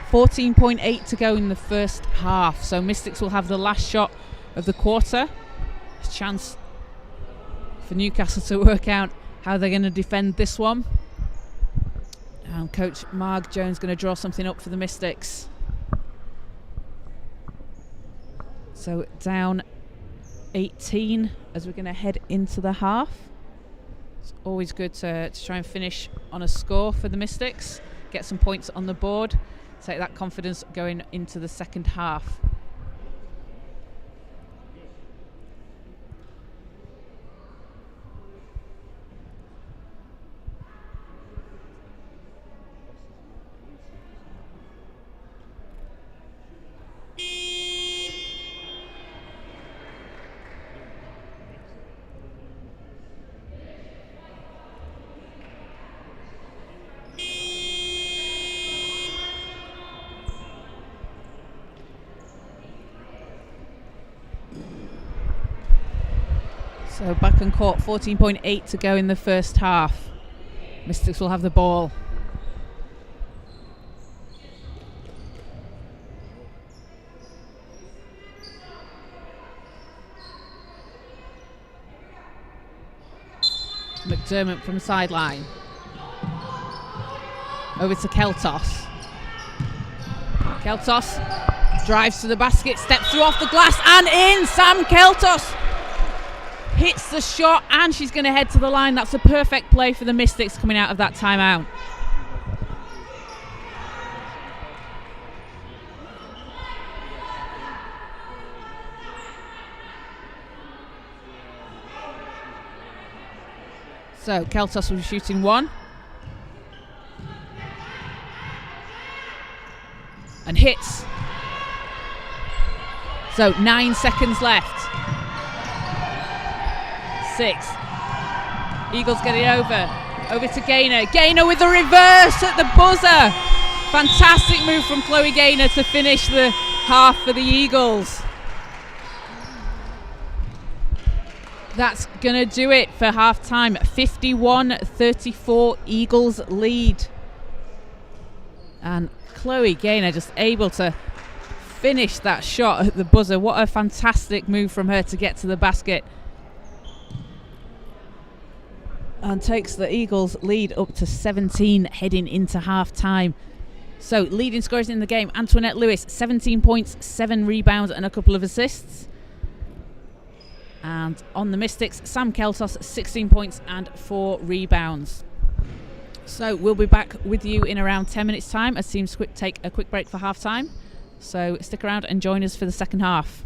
[SPEAKER 1] 14.8 to go in the first half, so Mystics will have the last shot of the quarter. A chance for Newcastle to work out how they're going to defend this one. And Coach Marg Jones going to draw something up for the Mystics. So down 18 as we're going to head into the half. It's always good to try and finish on a score for the Mystics, get some points on the board, take that confidence going into the second half. So back on court, 14.8 to go in the first half. Mystics will have the ball. McDermott from sideline. Over to Keltos. Keltos drives to the basket, steps through off the glass and in. Sam Keltos hits the shot and she's going to head to the line. That's a perfect play for the Mystics coming out of that timeout. So Keltos will be shooting 1. And hits. So 9 seconds left. 6. Eagles get it over to Gaynor. Gaynor with the reverse at the buzzer. Fantastic move from Chloe Gaynor to finish the half for the Eagles. That's gonna do it for half time. 51-34 Eagles lead. And Chloe Gaynor just able to finish that shot at the buzzer. What a fantastic move from her to get to the basket. And takes the Eagles lead up to 17 heading into half time. So leading scorers in the game, Antoinette Lewis, 17 points, 7 rebounds and a couple of assists. And on the Mystics, Sam Keltos, 16 points and 4 rebounds. So we'll be back with you in around 10 minutes time as teams take a quick break for half time. So stick around and join us for the second half.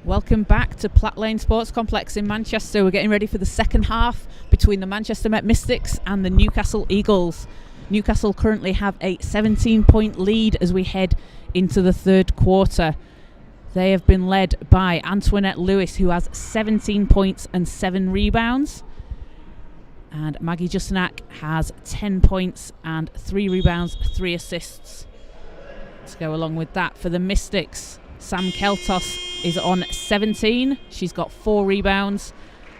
[SPEAKER 1] Welcome back to Platt Lane Sports Complex in Manchester. We're getting ready for the second half between the Manchester Met Mystics and the Newcastle Eagles. Newcastle currently have a 17-point lead as we head into the third quarter. They have been led by Antoinette Lewis, who has 17 points and 7 rebounds. And Maggie Justinak has 10 points and 3 rebounds, 3 assists. To go along with that, for the Mystics, Sam Keltos is on 17. She's got 4 rebounds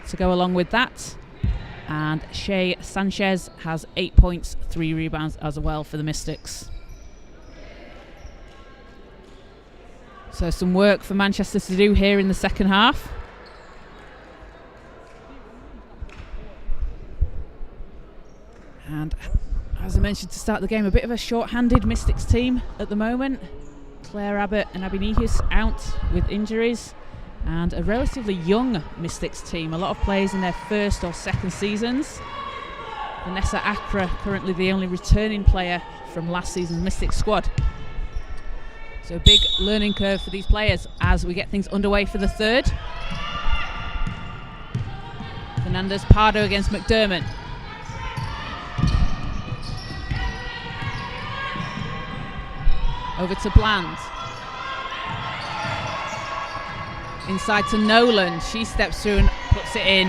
[SPEAKER 1] to go along with that. And Shay Sanchez has 8 points, 3 rebounds as well for the Mystics. So some work for Manchester to do here in the second half. And as I mentioned to start the game, a bit of a short-handed Mystics team at the moment. Claire Abbott and Abby Nihus out with injuries, and a relatively young Mystics team. A lot of players in their first or second seasons. Vanessa Accra, currently the only returning player from last season's Mystics squad. So a big learning curve for these players as we get things underway for the third. Fernandez Pardo against McDermott. Over to Bland. Inside to Nolan. She steps through and puts it in.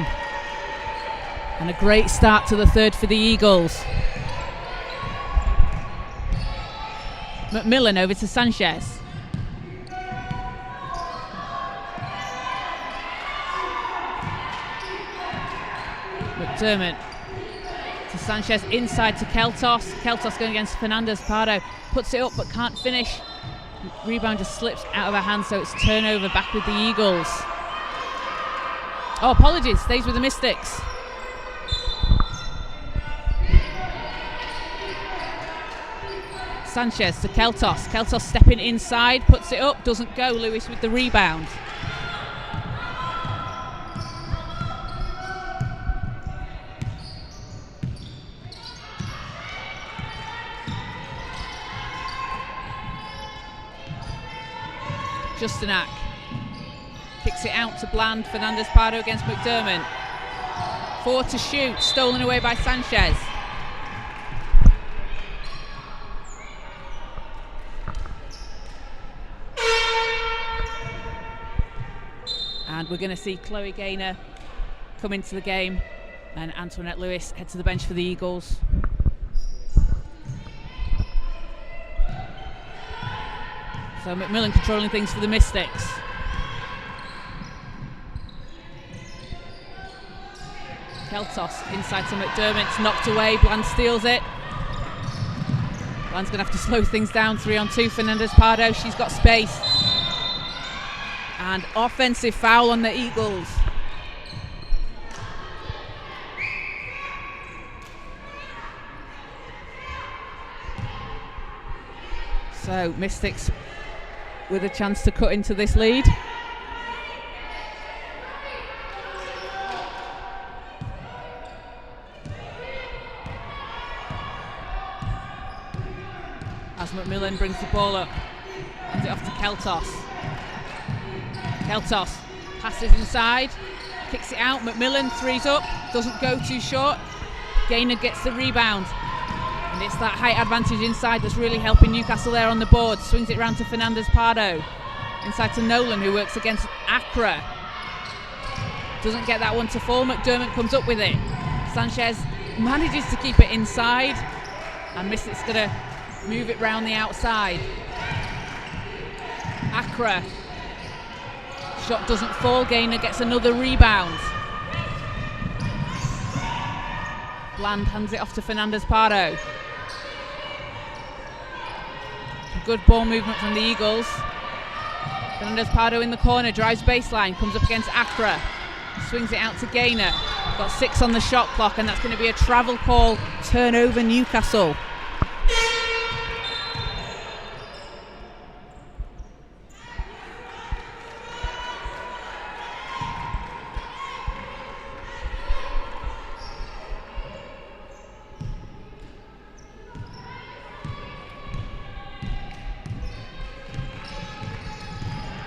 [SPEAKER 1] And a great start to the third for the Eagles. McMillan over to Sanchez. McDermott to Sanchez, inside to Keltos. Keltos going against Fernandez Pardo. Puts it up but can't finish. Rebound just slips out of her hand, so it's turnover back with the Eagles. Oh, apologies, stays with the Mystics. Sanchez to Keltos. Keltos stepping inside, puts it up, doesn't go. Lewis with the rebound. Justinak kicks it out to Bland. Fernandez Pardo against McDermott. 4 to shoot, stolen away by Sanchez. And we're going to see Chloe Gaynor come into the game, and Antoinette Lewis head to the bench for the Eagles. So McMillan controlling things for the Mystics. Keltos inside to McDermott, it's knocked away, Bland steals it. Bland's going to have to slow things down, 3-on-2, Fernandez Pardo, she's got space. And offensive foul on the Eagles. So Mystics with a chance to cut into this lead. As McMillan brings the ball up, hands it off to Keltos. Keltos passes inside, kicks it out. McMillan threes up, doesn't go too short. Gaynor gets the rebound. And it's that height advantage inside that's really helping Newcastle there on the board. Swings it round to Fernandez Pardo. Inside to Nolan, who works against Accra. Doesn't get that one to fall. McDermott comes up with it. Sanchez manages to keep it inside. And Mystics going to move it round the outside. Accra. Shot doesn't fall. Gaynor gets another rebound. Bland hands it off to Fernandez Pardo. Good ball movement from the Eagles. Fernandez Pardo in the corner, drives baseline, comes up against Accra. Swings it out to Gaynor. Got 6 on the shot clock, and that's going to be a travel call. Turnover Newcastle.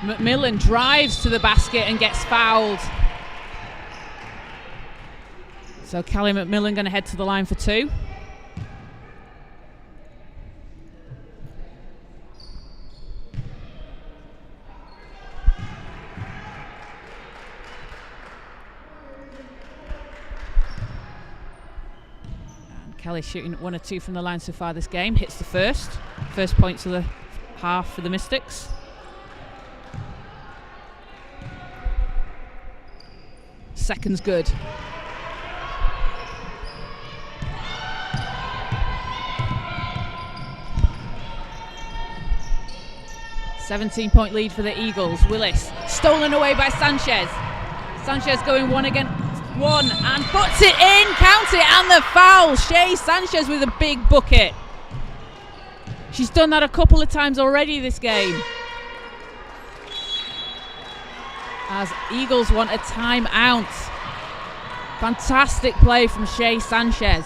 [SPEAKER 1] McMillan drives to the basket and gets fouled. So Callie McMillan going to head to the line for 2. Kelly shooting 1 or 2 from the line so far this game. Hits the first points of the half for the Mystics. Second's good. "17-point lead for the Eagles. Willis stolen away by Sanchez. Sanchez going 1 against 1 and puts it in, count it, and the foul. Shay Sanchez with a big bucket. She's done that a couple of times already this game. As Eagles want a timeout. Fantastic play from Shay Sanchez.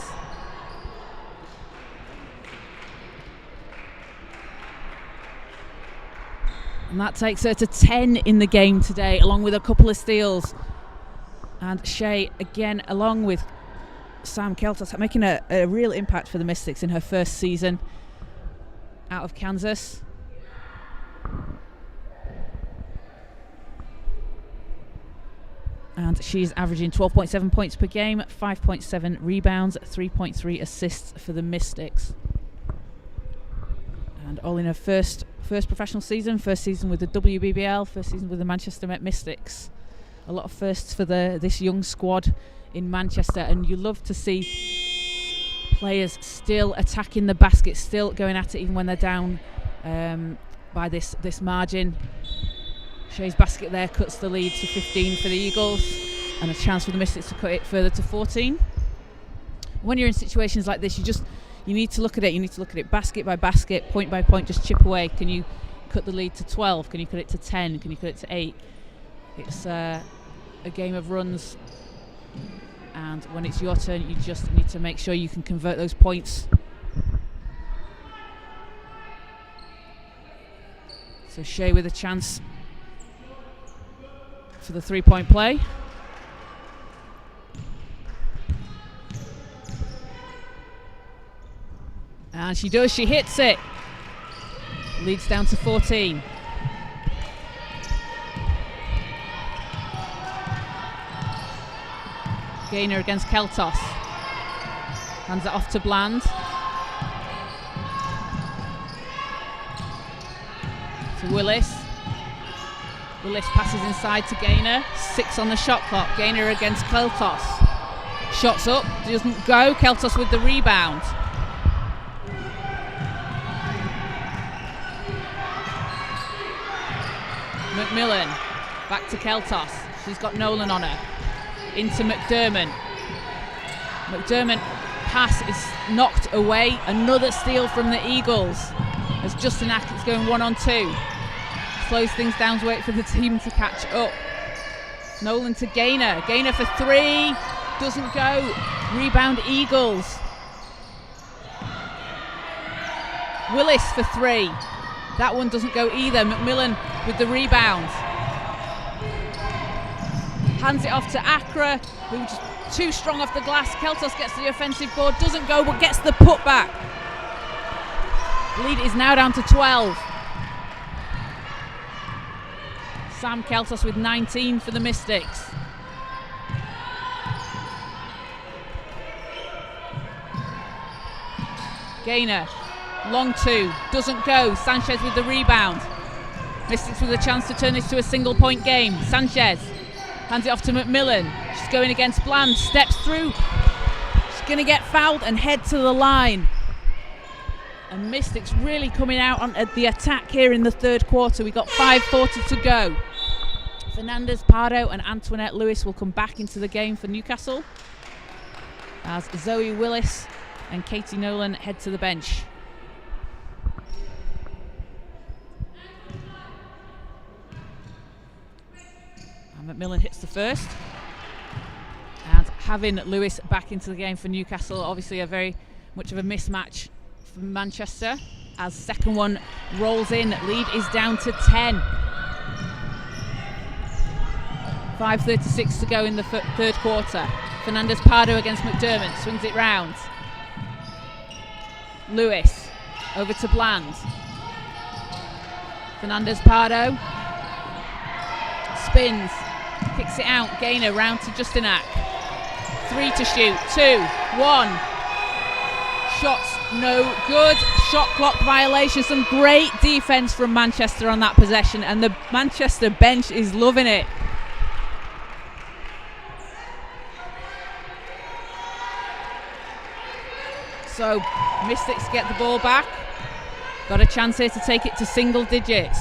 [SPEAKER 1] And that takes her to 10 in the game today, along with a couple of steals. And Shay, again, along with Sam Keltos, making a real impact for the Mystics in her first season out of Kansas. And she's averaging 12.7 points per game, 5.7 rebounds, 3.3 assists for the Mystics. And all in her first professional season, first season with the WBBL, first season with the Manchester Met Mystics. A lot of firsts for this young squad in Manchester, and you love to see players still attacking the basket, still going at it even when they're down by this margin. Shay's basket there cuts the lead to 15 for the Eagles, and a chance for the Mystics to cut it further to 14. When you're in situations like this, you need to look at it. You need to look at it basket by basket, point by point, just chip away. Can you cut the lead to 12? Can you cut it to 10? Can you cut it to 8? It's a game of runs, and when it's your turn, you just need to make sure you can convert those points. So Shay with a chance for the 3-point play. And she does, she hits it. Leads down to 14. Gainer against Keltos. Hands it off to Bland. To Willis. Willis passes inside to Gainer. 6 on the shot clock. Gainer against Keltos. Shots up, doesn't go. Keltos with the rebound. McMillan back to Keltos. She's got Nolan on her. Into McDermott. McDermott pass is knocked away. Another steal from the Eagles as Justin Ackett's going 1-on-2. Slows things down to wait for the team to catch up. Nolan to Gainer. Gainer for 3. Doesn't go. Rebound Eagles. Willis for 3. That one doesn't go either. McMillan with the rebound. Hands it off to Accra, who's just too strong off the glass. Keltos gets the offensive board, doesn't go, but gets the putback. Lead is now down to 12. Sam Keltos with 19 for the Mystics. Gainer, long 2, doesn't go. Sanchez with the rebound. Mystics with a chance to turn this to a single-point game. Sanchez hands it off to McMillan. She's going against Bland, steps through. She's going to get fouled and head to the line. And Mystics really coming out on the attack here in the third quarter. We've got 5:40 to go. Fernandez, Pardo and Antoinette Lewis will come back into the game for Newcastle as Zoe Willis and Katie Nolan head to the bench. McMillan hits the first, and having Lewis back into the game for Newcastle, obviously a very much of a mismatch for Manchester as second one rolls in. Lead is down to 10. 5:36 to go in the third quarter. Fernandez Pardo against McDermott, swings it round. Lewis over to Bland. Fernandez Pardo spins, kicks it out. Gaynor round to Justinak. 3 to shoot. 2, 1. Shots no good. Shot clock violation. Some great defense from Manchester on that possession, and the Manchester bench is loving it. So Mystics get the ball back. Got a chance here to take it to single digits.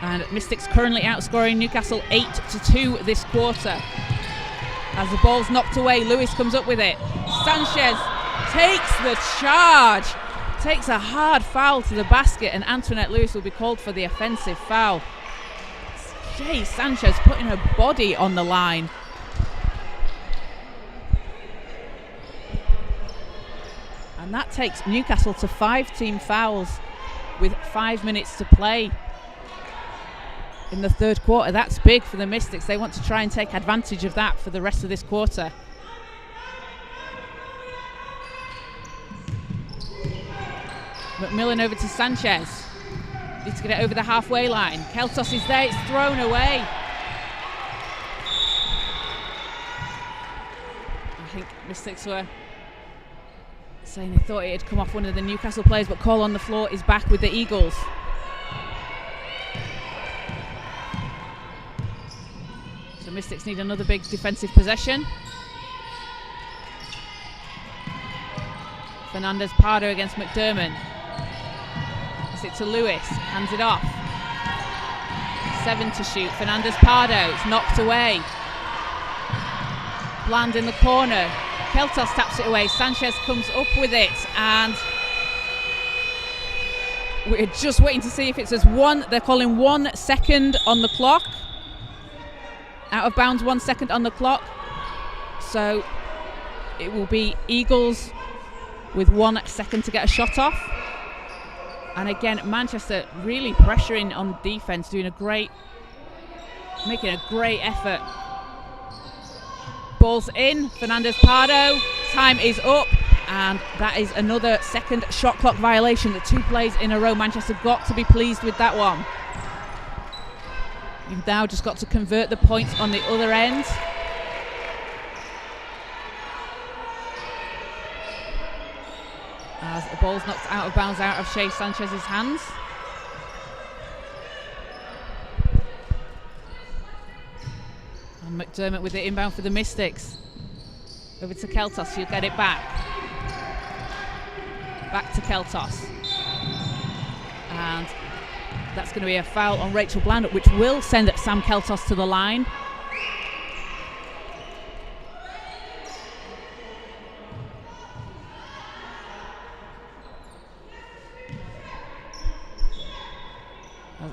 [SPEAKER 1] And Mystics currently outscoring Newcastle 8-2 this quarter. As the ball's knocked away, Lewis comes up with it. Sanchez takes the charge. Takes a hard foul to the basket, and Antoinette Lewis will be called for the offensive foul. Jay Sanchez putting her body on the line. And that takes Newcastle to 5 team fouls with 5 minutes to play in the third quarter. That's big for the Mystics. They want to try and take advantage of that for the rest of this quarter. McMillan over to Sanchez. Needs to get it over the halfway line. Keltos is there, it's thrown away. I think Mystics were saying they thought it had come off one of the Newcastle players, but call on the floor is back with the Eagles. So Mystics need another big defensive possession. Fernandez Pardo against McDermott. Gives it to Lewis, hands it off. 7 to shoot. Fernandez Pardo, it's knocked away. Bland in the corner. Keltos taps it away. Sanchez comes up with it, and we're just waiting to see if it says 1. They're calling 1 second on the clock. Out of bounds, 1 second on the clock. So it will be Eagles with 1 second to get a shot off. And again, Manchester really pressuring on defense, making a great effort. Ball's in, Fernandez Pardo, time is up, and that is another second shot clock violation. The 2 plays in a row. Manchester got to be pleased with that one. You've now just got to convert the points on the other end. As the ball's knocked out of bounds out of Shea Sanchez's hands. And McDermott with the inbound for the Mystics. Over to Keltos, she'll get it back. Back to Keltos. And that's going to be a foul on Rachel Bland, which will send Sam Keltos to the line.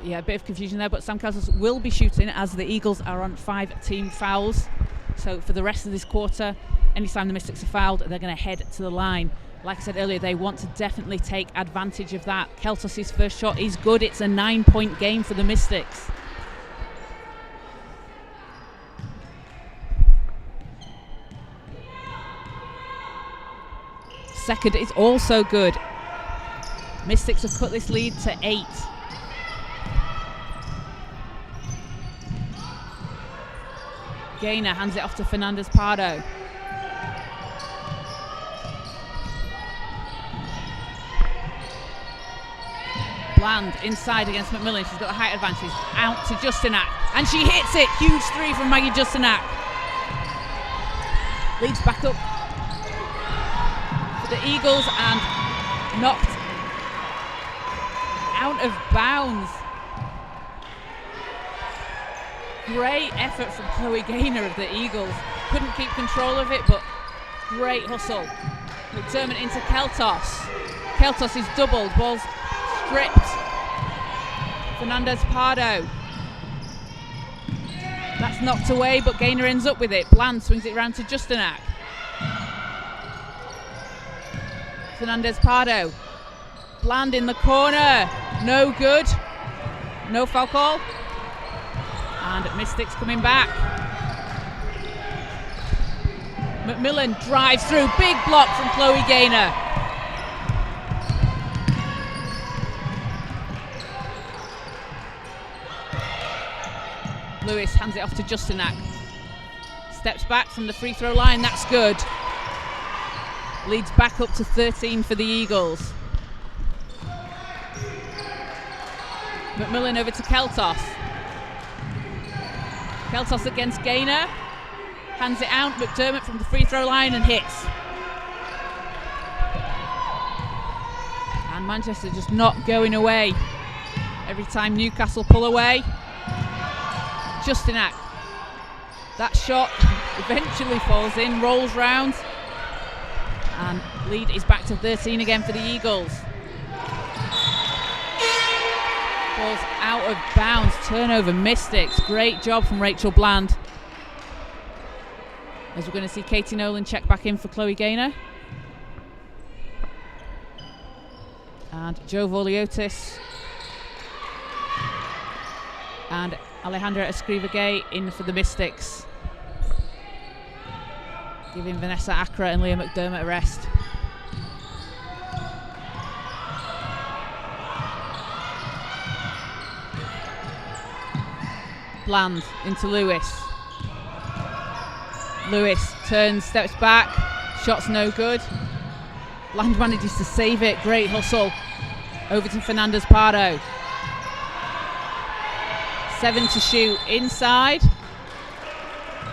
[SPEAKER 1] Yeah, a bit of confusion there, but Sam Keltos will be shooting as the Eagles are on 5 team fouls. So for the rest of this quarter, anytime the Mystics are fouled, they're going to head to the line. Like I said earlier, they want to definitely take advantage of that. Keltos' first shot is good. It's a 9-point game for the Mystics. Second is also good. Mystics have cut this lead to 8. Gaynor hands it off to Fernandez Pardo. Bland inside against McMillan. She's got the height advantage. Out to Justinak, and she hits it. Huge 3 from Maggie Justinak. Leads back up for the Eagles and knocked out of bounds. Great effort from Chloe Gaynor of the Eagles. Couldn't keep control of it, but great hustle. McDermott into Keltos. Keltos is doubled. Ball's stripped. Fernandez Pardo. That's knocked away, but Gaynor ends up with it. Bland swings it round to Justinak. Fernandez Pardo. Bland in the corner. No good. No foul call. And Mystics coming back. McMillan drives through. Big block from Chloe Gaynor. Lewis hands it off to Justinak. Steps back from the free throw line. That's good. Leads back up to 13 for the Eagles. McMillan over to Keltos. Keltos against Gaynor. Hands it out. McDermott from the free throw line and hits. And Manchester just not going away. Every time Newcastle pull away. Justinak. That shot eventually falls in, rolls round. And lead is back to 13 again for the Eagles. Ball's out of bounds. Turnover, Mystics. Great job from Rachel Bland. As we're going to see Katie Nolan check back in for Chloe Gaynor. And Jo Vorliotis. And Alejandra Escriva-Gay in for the Mystics. Giving Vanessa Accra and Leah McDermott a rest. Bland into Lewis. Lewis turns, steps back. Shot's no good. Bland manages to save it. Great hustle. Over to Fernandez Pardo. 7 to shoot inside.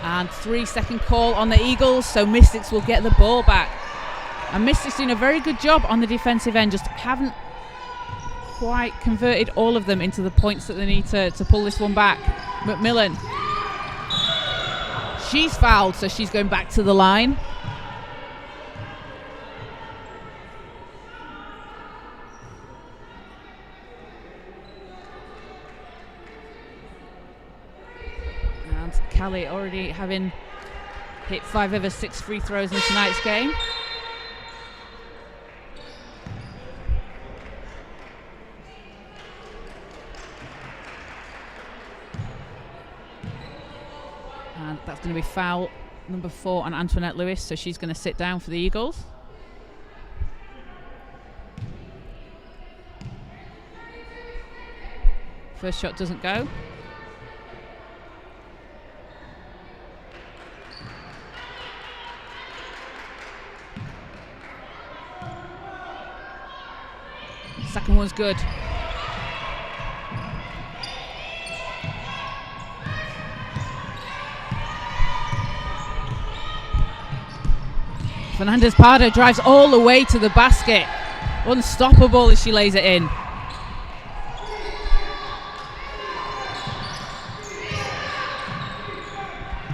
[SPEAKER 1] And 3-second call on the Eagles, so Mystics will get the ball back. And Mystics doing a very good job on the defensive end, just haven't quite converted all of them into the points that they need to pull this one back. McMillan. She's fouled, so she's going back to the line. Callie already having hit 5 of her 6 free throws in tonight's game. And that's going to be foul number 4 on Antoinette Lewis, so she's going to sit down for the Eagles. First shot doesn't go. Second one's good. Fernandez Pardo drives all the way to the basket. Unstoppable as she lays it in.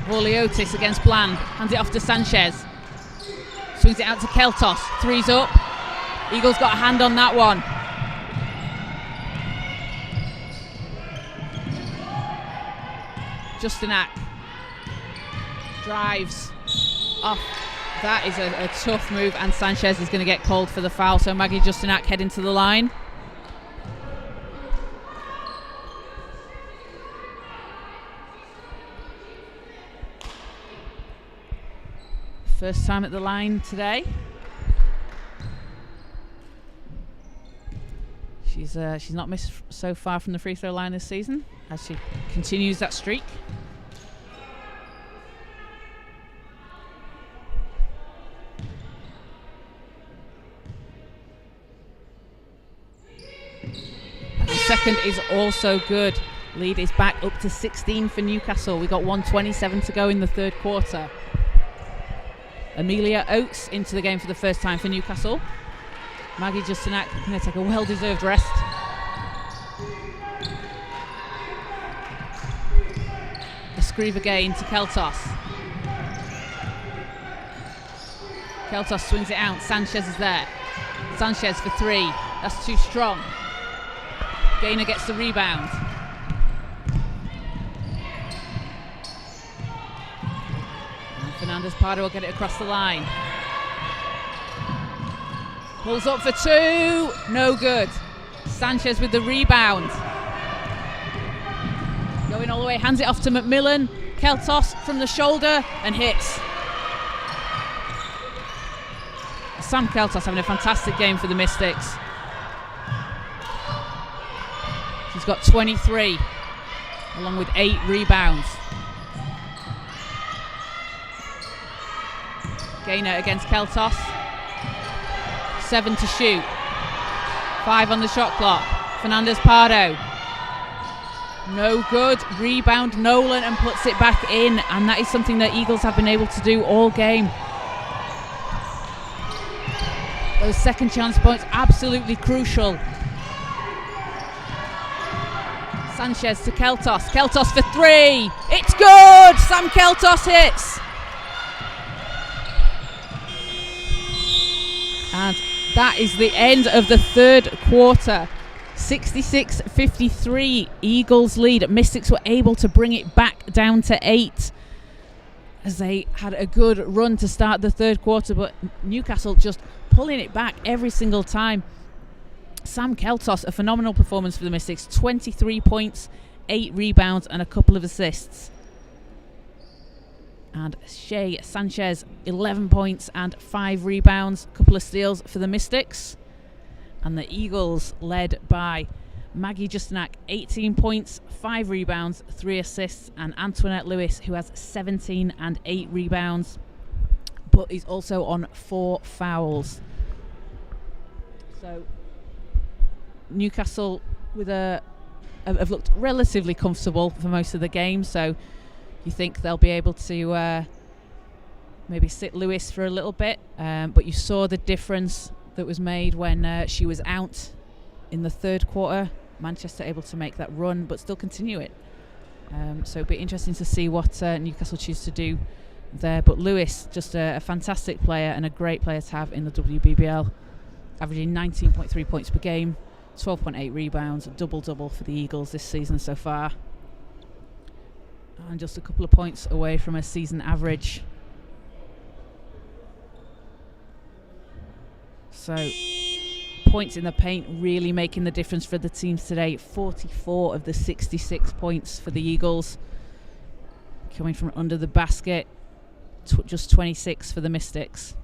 [SPEAKER 1] Vorliotis against Bland. Hands it off to Sanchez. Swings it out to Keltos. Three's up. Eagles got a hand on that one. Justinak drives off. That is a tough move, and Sanchez is going to get called for the foul, so Maggie Justinak heading to the line. First time at the line today. She's not missed so far from the free throw line this season, as she continues that streak. And the second is also good. Lead is back up to 16 for Newcastle. We got 1:27 to go in the third quarter. Amelia Oates into the game for the first time for Newcastle. Maggie Justinak going to take a well-deserved rest. Escriva-Gay into Keltos. Keltos swings it out. Sanchez is there. Sanchez for 3. That's too strong. Gaynor gets the rebound. And Fernandez Pardo will get it across the line. Pulls up for two. No good. Sanchez with the rebound. Going all the way, hands it off to McMillan. Keltos from the shoulder and hits. Sam Keltos having a fantastic game for the Mystics. She's got 23, along with 8 rebounds. Gaynor against Keltos. 7 to shoot. 5 on the shot clock. Fernandez Pardo. No good. Rebound Nolan and puts it back in, and that is something that Eagles have been able to do all game. Those second chance points absolutely crucial. Sanchez to Keltos. Keltos for 3. It's good. Sam Keltos hits. And that is the end of the third quarter. 66-53, Eagles lead. Mystics were able to bring it back down to 8 as they had a good run to start the third quarter, but Newcastle just pulling it back every single time. Sam Keltos, a phenomenal performance for the Mystics. 23 points, 8 rebounds and a couple of assists. And Shea Sanchez, 11 points and 5 rebounds, a couple of steals for the Mystics. And the Eagles led by Maggie Justinak, 18 points, 5 rebounds, 3 assists, and Antoinette Lewis, who has 17 and 8 rebounds, but he's also on 4 fouls. So Newcastle have looked relatively comfortable for most of the game, so you think they'll be able to maybe sit Lewis for a little bit, but you saw the difference that was made when she was out in the third quarter. Manchester able to make that run but still continue it, so it'll be interesting to see what Newcastle choose to do there. But Lewis, just a fantastic player and a great player to have in the WBBL, averaging 19.3 points per game, 12.8 rebounds, a double-double for the Eagles this season so far, and just a couple of points away from a season average. So points in the paint really making the difference for the teams today. 44 of the 66 points for the Eagles coming from under the basket, just 26 for the Mystics.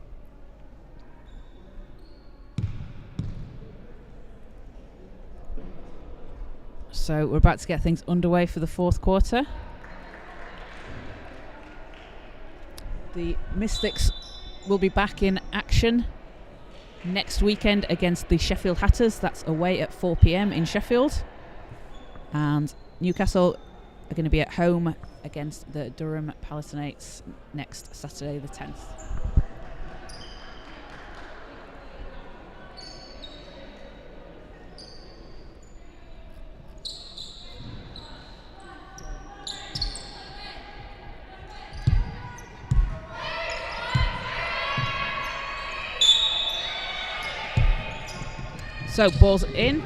[SPEAKER 1] So we're about to get things underway for the fourth quarter. The Mystics will be back in action next weekend against the Sheffield Hatters. That's away at 4 p.m. in Sheffield. And Newcastle are going to be at home against the Durham Palatinates next Saturday the 10th. So ball's in.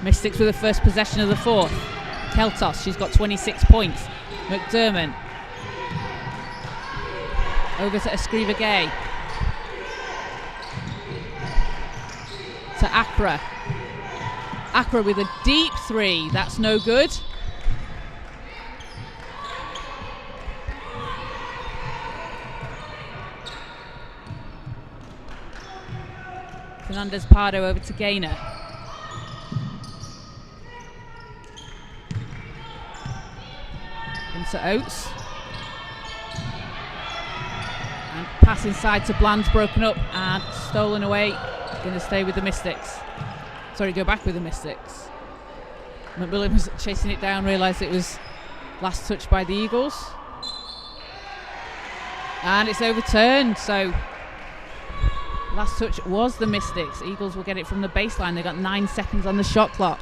[SPEAKER 1] Mystics with the first possession of the fourth. Keltos, she's got 26 points. McDermott. Over to Escriva Gay. To Accra. Accra with a deep 3. That's no good. Fernandez Pardo over to Gaynor. Into Oates. And pass inside to Bland's broken up and stolen away. Going to stay with the Mystics. Sorry, go back with the Mystics. McMillan was chasing it down, realised it was last touched by the Eagles. And it's overturned, so last touch was the Mystics. Eagles will get it from the baseline. They've got 9 seconds on the shot clock.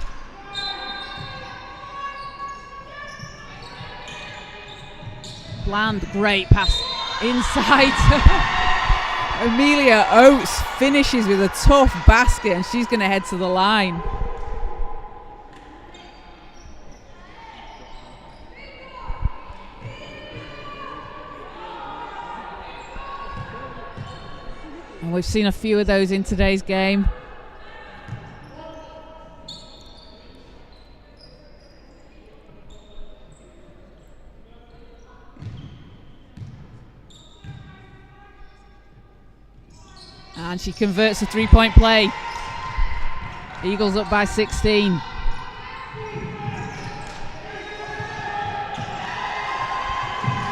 [SPEAKER 1] Bland, great pass inside. Amelia Oates finishes with a tough basket and she's going to head to the line. we've seen a few of those in today's game. And she converts a 3-point play. Eagles up by 16.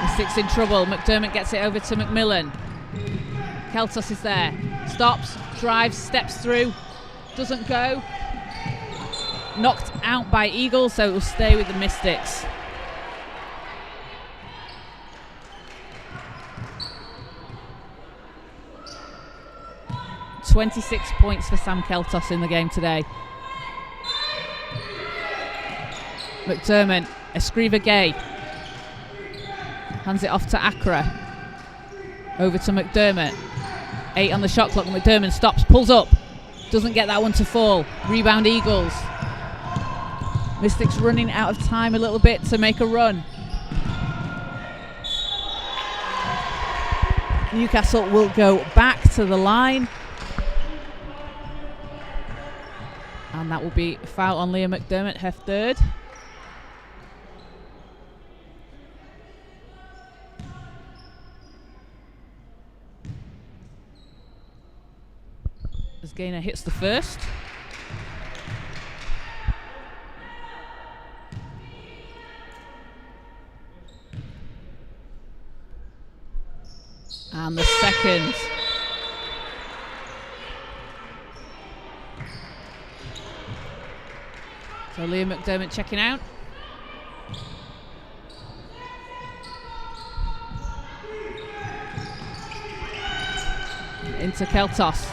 [SPEAKER 1] Mystics in trouble. McDermott gets it over to McMillan. Keltos is there. Stops, drives, steps through. Doesn't go. Knocked out by Eagles, so it will stay with the Mystics. .26 points for Sam Keltos in the game today. McDermott, Escriva Gay. Hands it off to Accra. Over to McDermott. 8 on the shot clock. McDermott stops, pulls up. Doesn't get that one to fall. Rebound Eagles. Mystics running out of time a little bit to make a run. Newcastle will go back to the line. And that will be a foul on Leah McDermott, her third. As Gaynor hits the first. And the second. So Leah McDermott checking out. Into Keltos.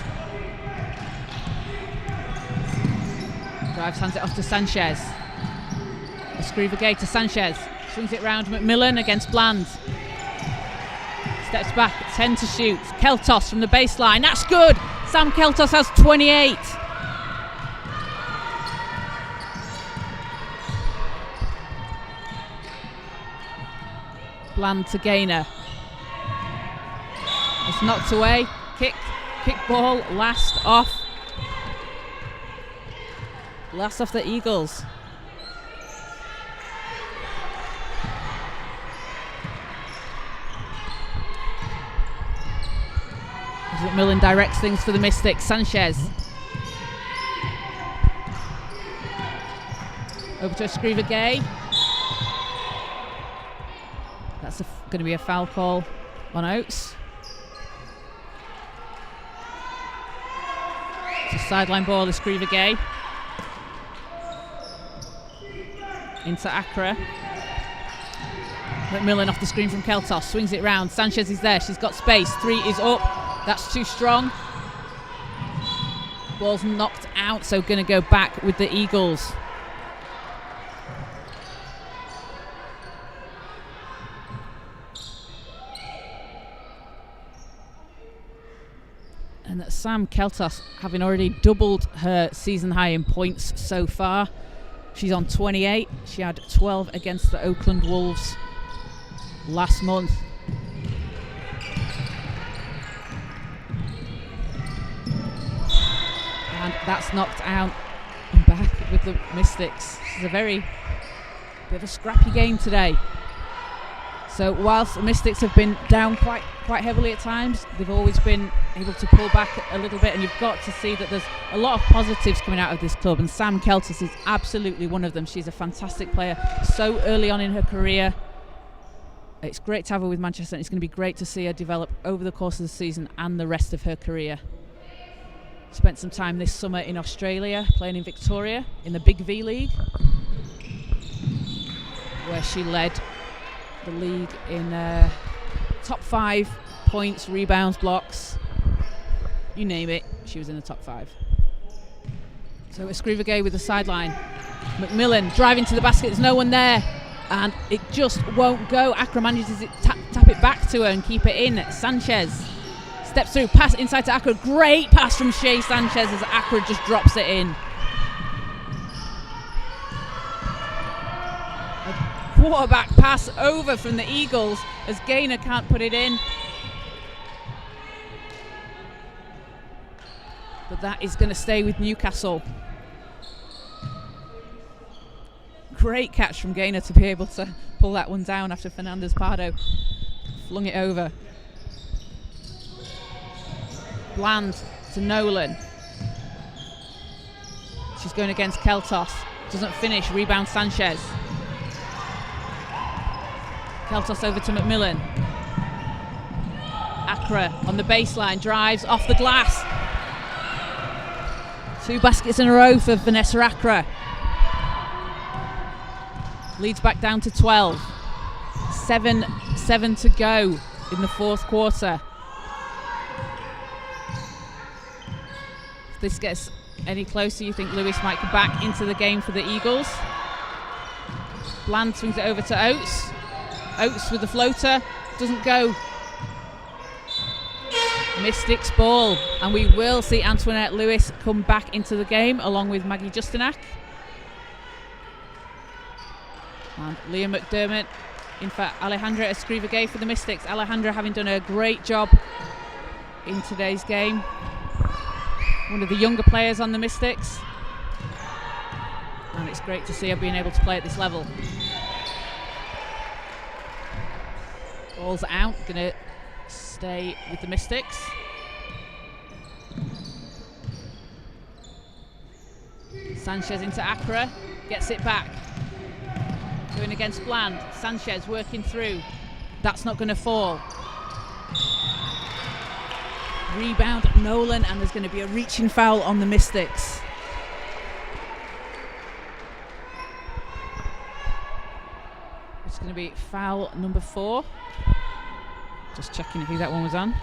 [SPEAKER 1] Drives, hands it off to Sanchez. Escriva Gay to Sanchez. Swings it round McMillan against Bland. Steps back, 10 to shoot. Keltos from the baseline. That's good. Sam Keltos has 28. Bland to Gaynor. It's knocked away. Kick ball, last off. Last off the Eagles. McMillan directs things for the Mystics. Sanchez. Over to Escriva Gay. That's going to be a foul call on Oates. It's a sideline ball, Escriva Gay. Into Accra. McMillan off the screen from Keltos. Swings it round. Sanchez is there. She's got space. 3 is up. That's too strong. Ball's knocked out, so going to go back with the Eagles. And Sam Keltos, having already doubled her season high in points so far. She's on 28. She had 12 against the Oakland Wolves last month. And that's knocked out and back with the Mystics. It's a bit of a scrappy game today. So whilst the Mystics have been down quite heavily at times, they've always been able to pull back a little bit, and you've got to see that there's a lot of positives coming out of this club, and Sam Keltos is absolutely one of them. She's a fantastic player so early on in her career. It's great to have her with Manchester, and it's going to be great to see her develop over the course of the season and the rest of her career. Spent some time this summer in Australia playing in Victoria in the Big V League, where she led the league in top 5 points, rebounds, blocks, you name it, she was in the top 5. So Escriva Gay with the sideline. McMillan driving to the basket, there's no one there, and it just won't go. Accra manages to tap it back to her and keep it in. Sanchez steps through, pass inside to Accra. Great pass from Shea Sanchez as Accra just drops it in. A quarterback pass over from the Eagles as Gaynor can't put it in. that is going to stay with Newcastle. Great catch from Gaynor to be able to pull that one down after Fernandez Pardo flung it over. Bland to Nolan. She's going against Keltos. Doesn't finish. Rebound Sanchez. Keltos over to McMillan. Accra on the baseline. Drives off the glass. 2 baskets in a row for Vanessa Accra. Leads back down to 12. 7 to go in the fourth quarter. If this gets any closer, you think Lewis might come back into the game for the Eagles. Bland swings it over to Oates. Oates with the floater. Doesn't go. Mystics ball. And we will see Antoinette Lewis come back into the game along with Maggie Justinak. And Leah McDermott in for Alejandra Escriva-Gay for the Mystics. Alejandra having done a great job in today's game. One of the younger players on the Mystics. And it's great to see her being able to play at this level. Ball's out, going to stay with the Mystics. Sanchez into Accra, gets it back. Going against Bland. Sanchez working through. That's not going to fall. Rebound Nolan, and there's going to be a reaching foul on the Mystics. It's going to be foul number 4. Just checking who that one was on.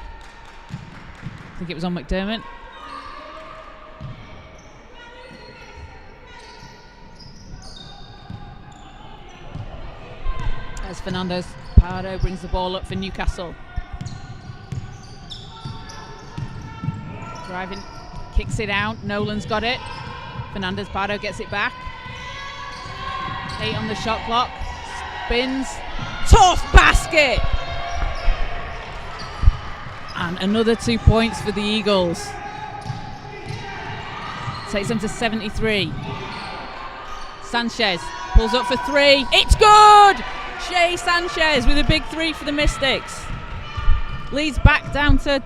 [SPEAKER 1] I think it was on McDermott. As Fernandez Pardo brings the ball up for Newcastle. Driving, kicks it out. Nolan's got it. Fernandez Pardo gets it back. 8 on the shot clock. Spins. Tough basket! And another 2 points for the Eagles. Takes them to 73. Sanchez pulls up for 3. It's good! Shay Sanchez with a big 3 for the Mystics. Leads back down to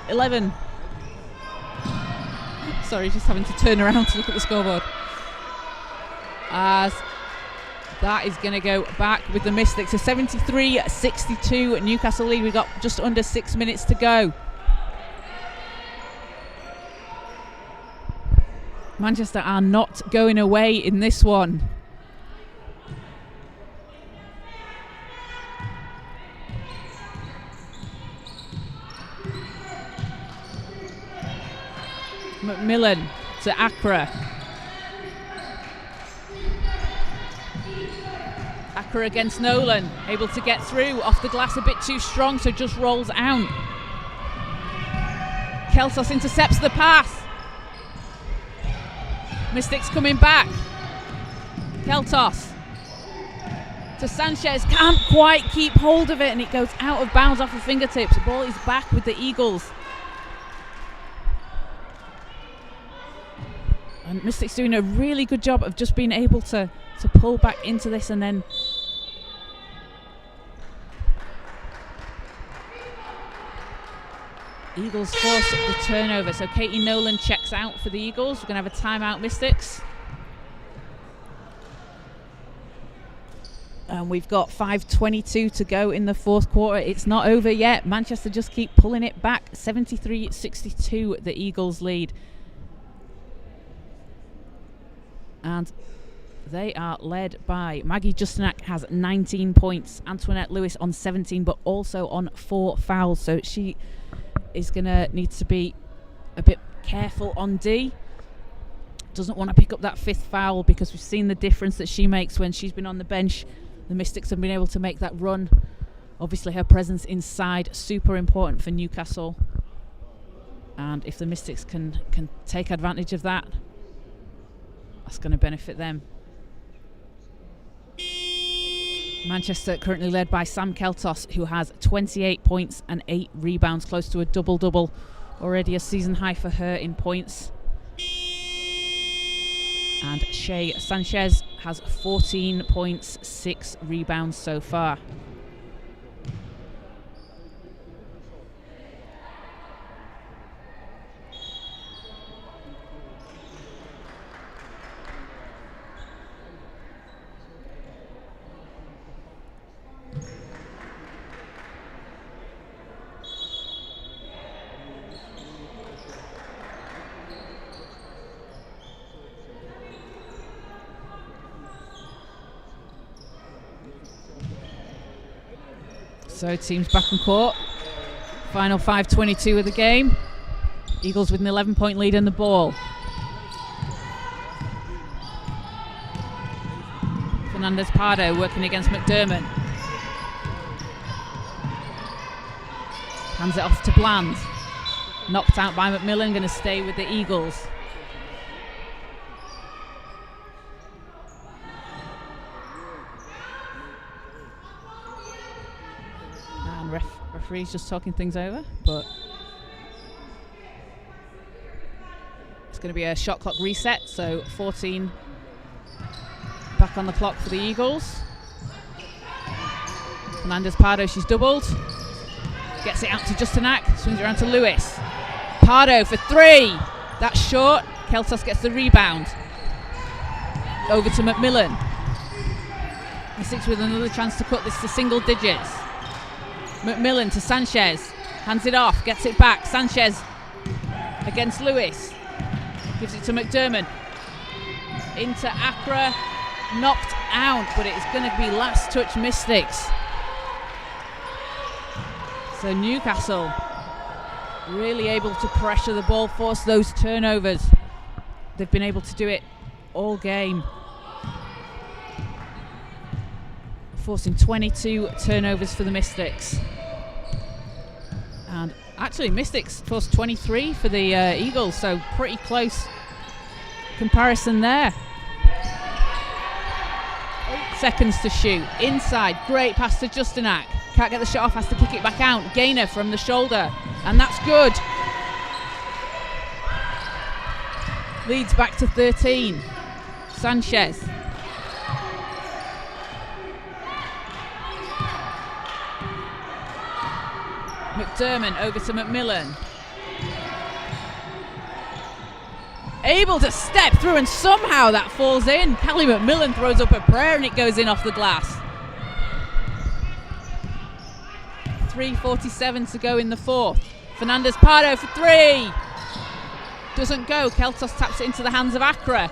[SPEAKER 1] 11. Sorry, just having to turn around to look at the scoreboard. As that is going to go back with the Mystics. A 73-62 Newcastle lead. We've got just under 6 minutes to go. Manchester are not going away in this one. McMillan to Accra. Accra against Nolan, able to get through, off the glass a bit too strong, so just rolls out. Keltos intercepts the pass. Mystics coming back. Keltos to Sanchez, can't quite keep hold of it, and it goes out of bounds off the fingertips. The ball is back with the Eagles. And Mystics doing a really good job of just being able to pull back into this, and then Eagles force the turnover. So Katie Nolan checks out for the Eagles. We're going to have a timeout, Mystics. And we've got 5:22 to go in the fourth quarter. It's not over yet. Manchester just keep pulling it back. 73-62, the Eagles lead. And they are led by Maggie Justinak, has 19 points. Antoinette Lewis on 17, but also on 4 fouls. So she is going to need to be a bit careful on D. Doesn't want to pick up that 5th foul, because we've seen the difference that she makes when she's been on the bench. The Mystics have been able to make that run. Obviously her presence inside, super important for Newcastle. And if the Mystics can take advantage of that, that's going to benefit them. Manchester currently led by Sam Keltos, who has 28 points and 8 rebounds, close to a double-double Already a season high for her in points. And Shea Sanchez has 14 points, 6 rebounds so far. So teams back on court. Final 5:22 of the game. Eagles with an 11-point lead in the ball. Fernandez Pardo working against McDermott. Hands it off to Bland. Knocked out by McMillan, going to stay with the Eagles. Referee's just talking things over, but it's going to be a shot clock reset, so 14 back on the clock for the Eagles. Fernandez Pardo, she's doubled. Gets it out to Justinak, swings around to Lewis. Pardo for 3. That's short. Keltos gets the rebound. Over to McMillan. Mystics with another chance to cut this to single digits. McMillan to Sanchez, hands it off, gets it back. Sanchez against Lewis, gives it to McDermott. Into Accra, knocked out, but it's going to be last touch Mystics. So Newcastle really able to pressure the ball, force those turnovers. They've been able to do it all game. Forcing 22 turnovers for the Mystics. And actually Mystics forced 23 for the Eagles, so pretty close comparison there. 8 seconds to shoot. Inside, great pass to Justinak. Can't get the shot off, has to kick it back out. Gainer from the shoulder, and that's good. Leads back to 13. Sanchez. McDermott over to McMillan. Able to step through, and somehow that falls in. Callie McMillan throws up a prayer and it goes in off the glass. 3:47 to go in the fourth. Fernandez Pardo for 3. Doesn't go. Keltos taps it into the hands of Accra.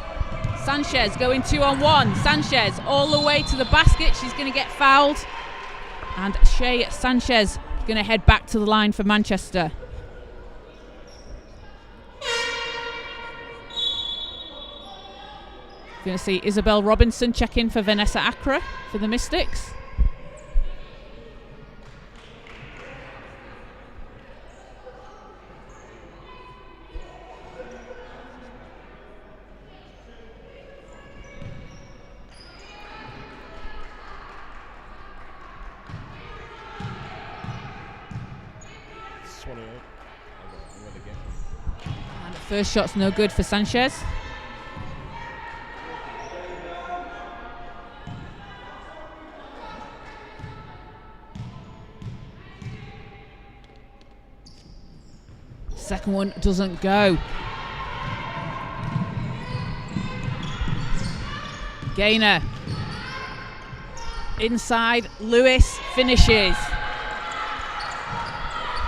[SPEAKER 1] Sanchez going 2-on-1. Sanchez all the way to the basket. She's going to get fouled. And Shea Sanchez going to head back to the line for Manchester. Going to see Isabel Robinson check in for Vanessa Accra for the Mystics. And the first shot's no good for Sanchez. Second one doesn't go. Gainer. Inside, Lewis finishes.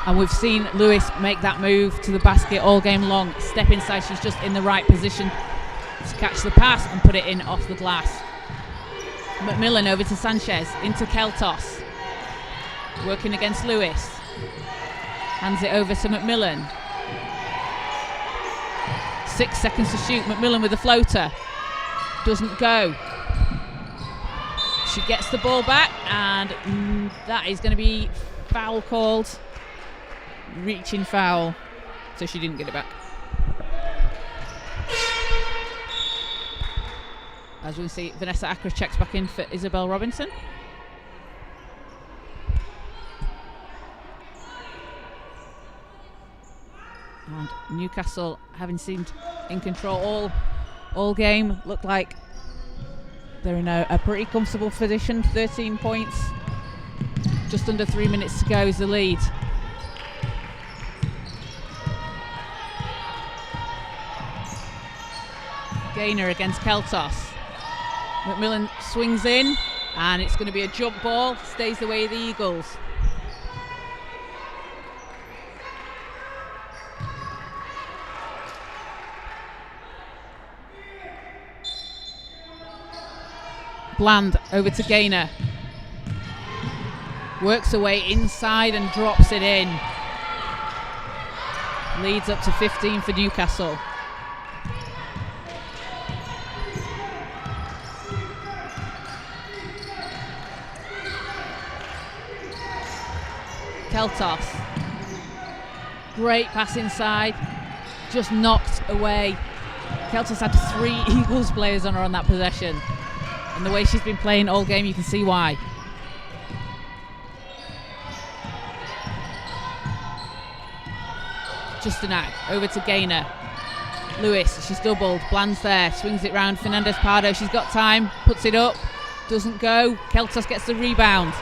[SPEAKER 1] And we've seen Lewis make that move to the basket all game long. Step inside, she's just in the right position to catch the pass and put it in off the glass. McMillan over to Sanchez, into Keltos. Working against Lewis. Hands it over to McMillan. 6 seconds to shoot. McMillan with the floater. Doesn't go. She gets the ball back, and that is going to be foul called. Reaching foul. So she didn't get it back. As we can see, Vanessa Accra checks back in for Isabel Robinson. Newcastle, having seemed in control all game, look like they're in a pretty comfortable position. 13 points, just under 3 minutes to go is the lead. Gaynor against Keltos. McMillan swings in, and it's going to be a jump ball, stays the way of the Eagles. Bland over to Gaynor. Works away inside and drops it in. Leads up to 15 for Newcastle. Keltos. Great pass inside. Just knocked away. Keltos had 3 Eagles players on her on that possession. And the way she's been playing all game, you can see why. Justinak over to Gaynor. Lewis, she's doubled. Bland's there, swings it round. Fernandez Pardo, she's got time, puts it up, doesn't go. Keltos gets the rebound.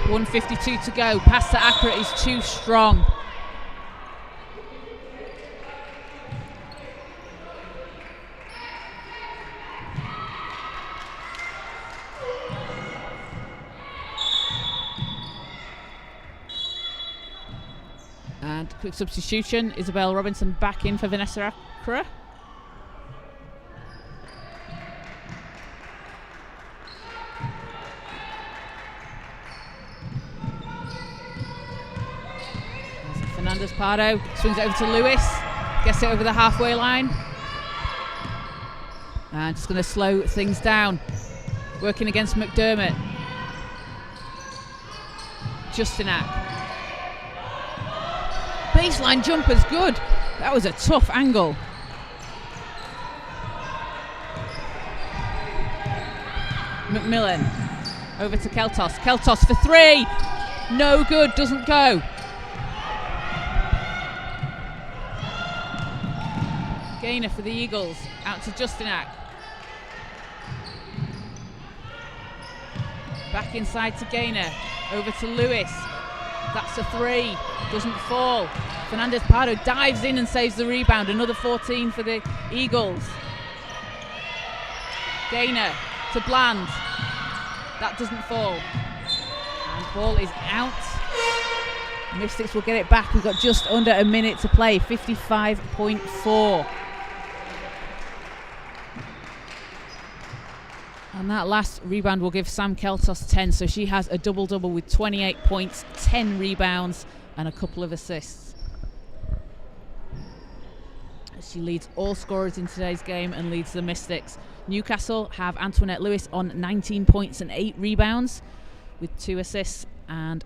[SPEAKER 1] 1:52 to go. Pass to Accurate is too strong. And quick substitution. Isabel Robinson back in for Vanessa Accra. Fernandez Pardo swings it over to Lewis, gets it over the halfway line, and just going to slow things down. Working against McDermott. Justinak. Baseline jumper's good. That was a tough angle. McMillan over to Keltos. Keltos for 3. No good, doesn't go. Gaynor for the Eagles, out to Justinak. Back inside to Gaynor, over to Lewis. That's a 3, doesn't fall. Fernandez Pardo dives in and saves the rebound. Another 14 for the Eagles. Gaynor to Bland. That doesn't fall. And ball is out. Mystics will get it back. We've got just under a minute to play, 55.4. And that last rebound will give Sam Keltos 10, so she has a double-double with 28 points, 10 rebounds, and a couple of assists. She leads all scorers in today's game and leads the Mystics. Newcastle have Antoinette Lewis on 19 points and 8 rebounds with 2 assists, and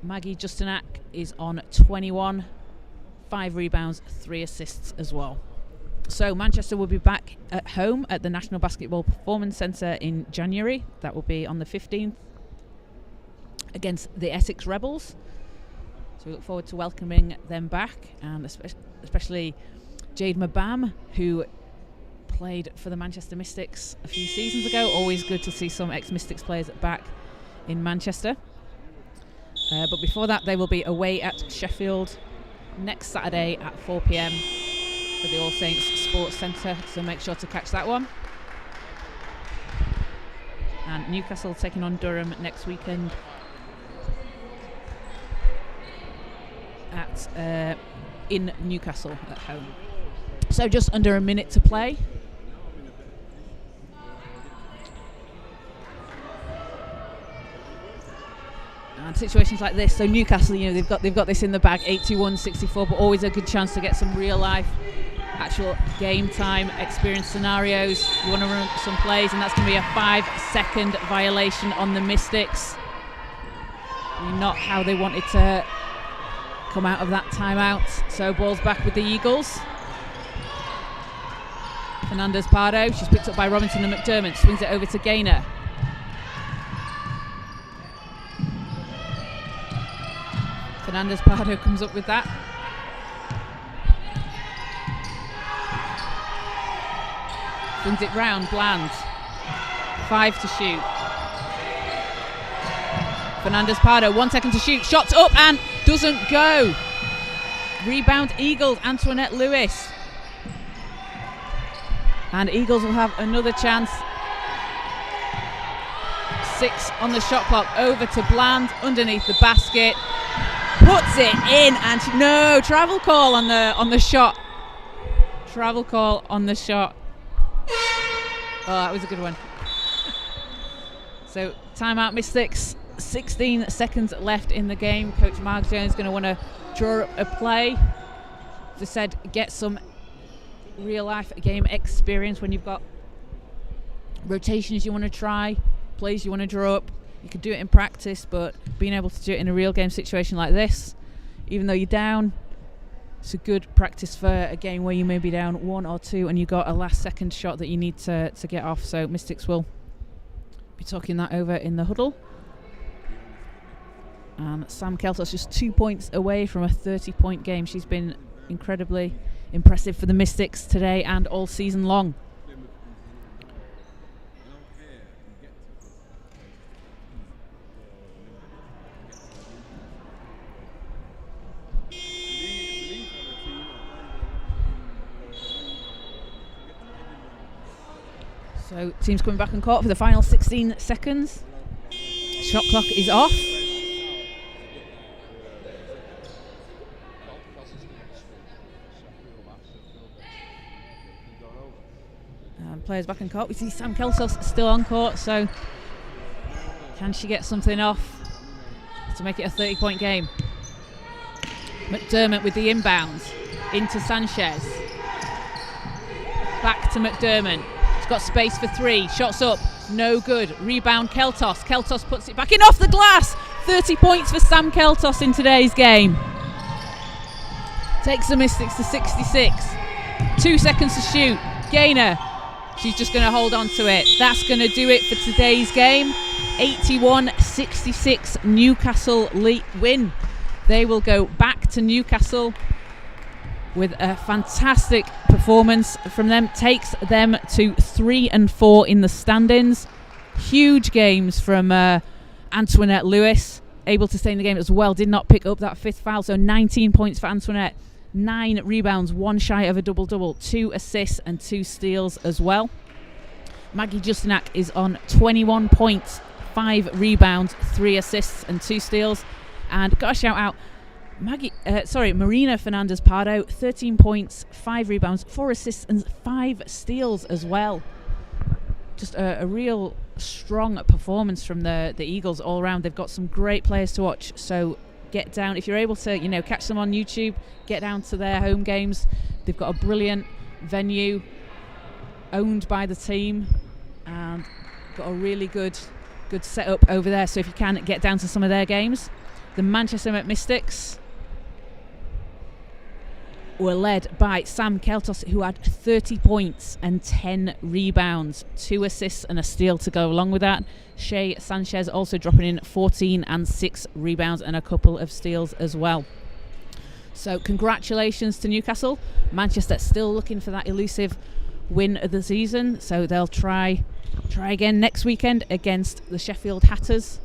[SPEAKER 1] Maggie Justinak is on 21, 5 rebounds, 3 assists as well. So Manchester will be back at home at the National Basketball Performance Centre in January. That will be on the 15th against the Essex Rebels. So we look forward to welcoming them back, and especially Jade Mabam, who played for the Manchester Mystics a few seasons ago. Always good to see some ex-Mystics players back in Manchester. But before that, they will be away at Sheffield next Saturday at 4 p.m. for the All Saints Sports Centre, so make sure to catch that one. And Newcastle taking on Durham next weekend at in Newcastle at home. So just under a minute to play. And situations like this, so Newcastle, you know, they've got this in the bag, 81-64, but always a good chance to get some real life, actual game time experience scenarios. You want to run some plays, and that's going to be a 5-second violation on the Mystics. Not how they wanted to come out of that timeout. So ball's back with the Eagles. Fernandez Pardo, she's picked up by Robinson and McDermott, swings it over to Fernandez Pardo comes up with that. Brings it round, Bland. 5 to shoot. Fernandez Pardo, 1 second to shoot. Shots up and doesn't go. Rebound Eagles, Antoinette Lewis. And Eagles will have another chance. 6 on the shot clock, over to Bland, underneath the basket. Puts it in, and no, travel call on the shot. Travel call on the shot. Oh, that was a good one. So, timeout Mystics. 16 seconds left in the game. Coach Mark Jones is going to want to draw up a play. As I said, get some real life game experience when you've got rotations you want to try, plays you want to draw up. You can do it in practice, but being able to do it in a real game situation like this, even though you're down, it's a good practice for a game where you may be down 1 or 2 and you've got a last second shot that you need to get off. So Mystics will be talking that over in the huddle. And Sam Keltos just 2 points away from a 30-point game. She's been incredibly impressive for the Mystics today and all season long. So teams coming back on court for the final 16 seconds. Shot clock is off. Players back on court. We see Sam Kelsos still on court, so can she get something off to make it a 30-point game? McDermott with the inbounds into Sanchez. Back to McDermott. He's got space for 3. Shots up, no good. Rebound Keltos. Keltos puts it back in off the glass. 30 points for Sam Keltos in today's game. Takes the Mystics to 66. 2 seconds to shoot. Gainer. She's just going to hold on to it. That's going to do it for today's game. 81-66 Newcastle win. They will go back to Newcastle with a fantastic performance from them. Takes them to 3 and 4 in the standings. Huge games from Antoinette Lewis. Able to stay in the game as well. Did not pick up that 5th foul. So 19 points for Antoinette. 9 rebounds, 1 shy of a double-double, 2 assists and 2 steals as well. Maggie Justinak is on 21 points, 5 rebounds, 3 assists and 2 steals. And got a shout out, Marina Fernandez Pardo, 13 points, 5 rebounds, 4 assists and 5 steals as well. Just a real strong performance from the Eagles all around. They've got some great players to watch, so get down if you're able to, catch them on YouTube. Get down to their home games. They've got a brilliant venue owned by the team and got a really good setup over there. So if you can get down to some of their games. The Manchester Met Mystics were led by Sam Keltos, who had 30 points and 10 rebounds, 2 assists and a steal to go along with that. Shay Sanchez also dropping in 14 and 6 rebounds and a couple of steals as well. So congratulations to Newcastle. Manchester still looking for that elusive win of the season, so they'll try again next weekend against the Sheffield Hatters,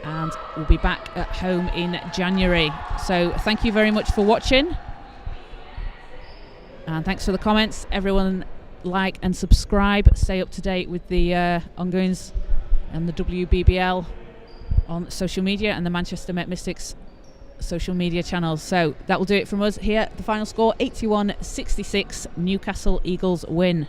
[SPEAKER 1] and we'll be back at home in January. So thank you very much for watching, and thanks for the comments. Everyone like and subscribe, stay up to date with the ongoings and the WBBL on social media and the Manchester Met Mystics social media channels. So that will do it from us here. The final score, 81-66, Newcastle Eagles win.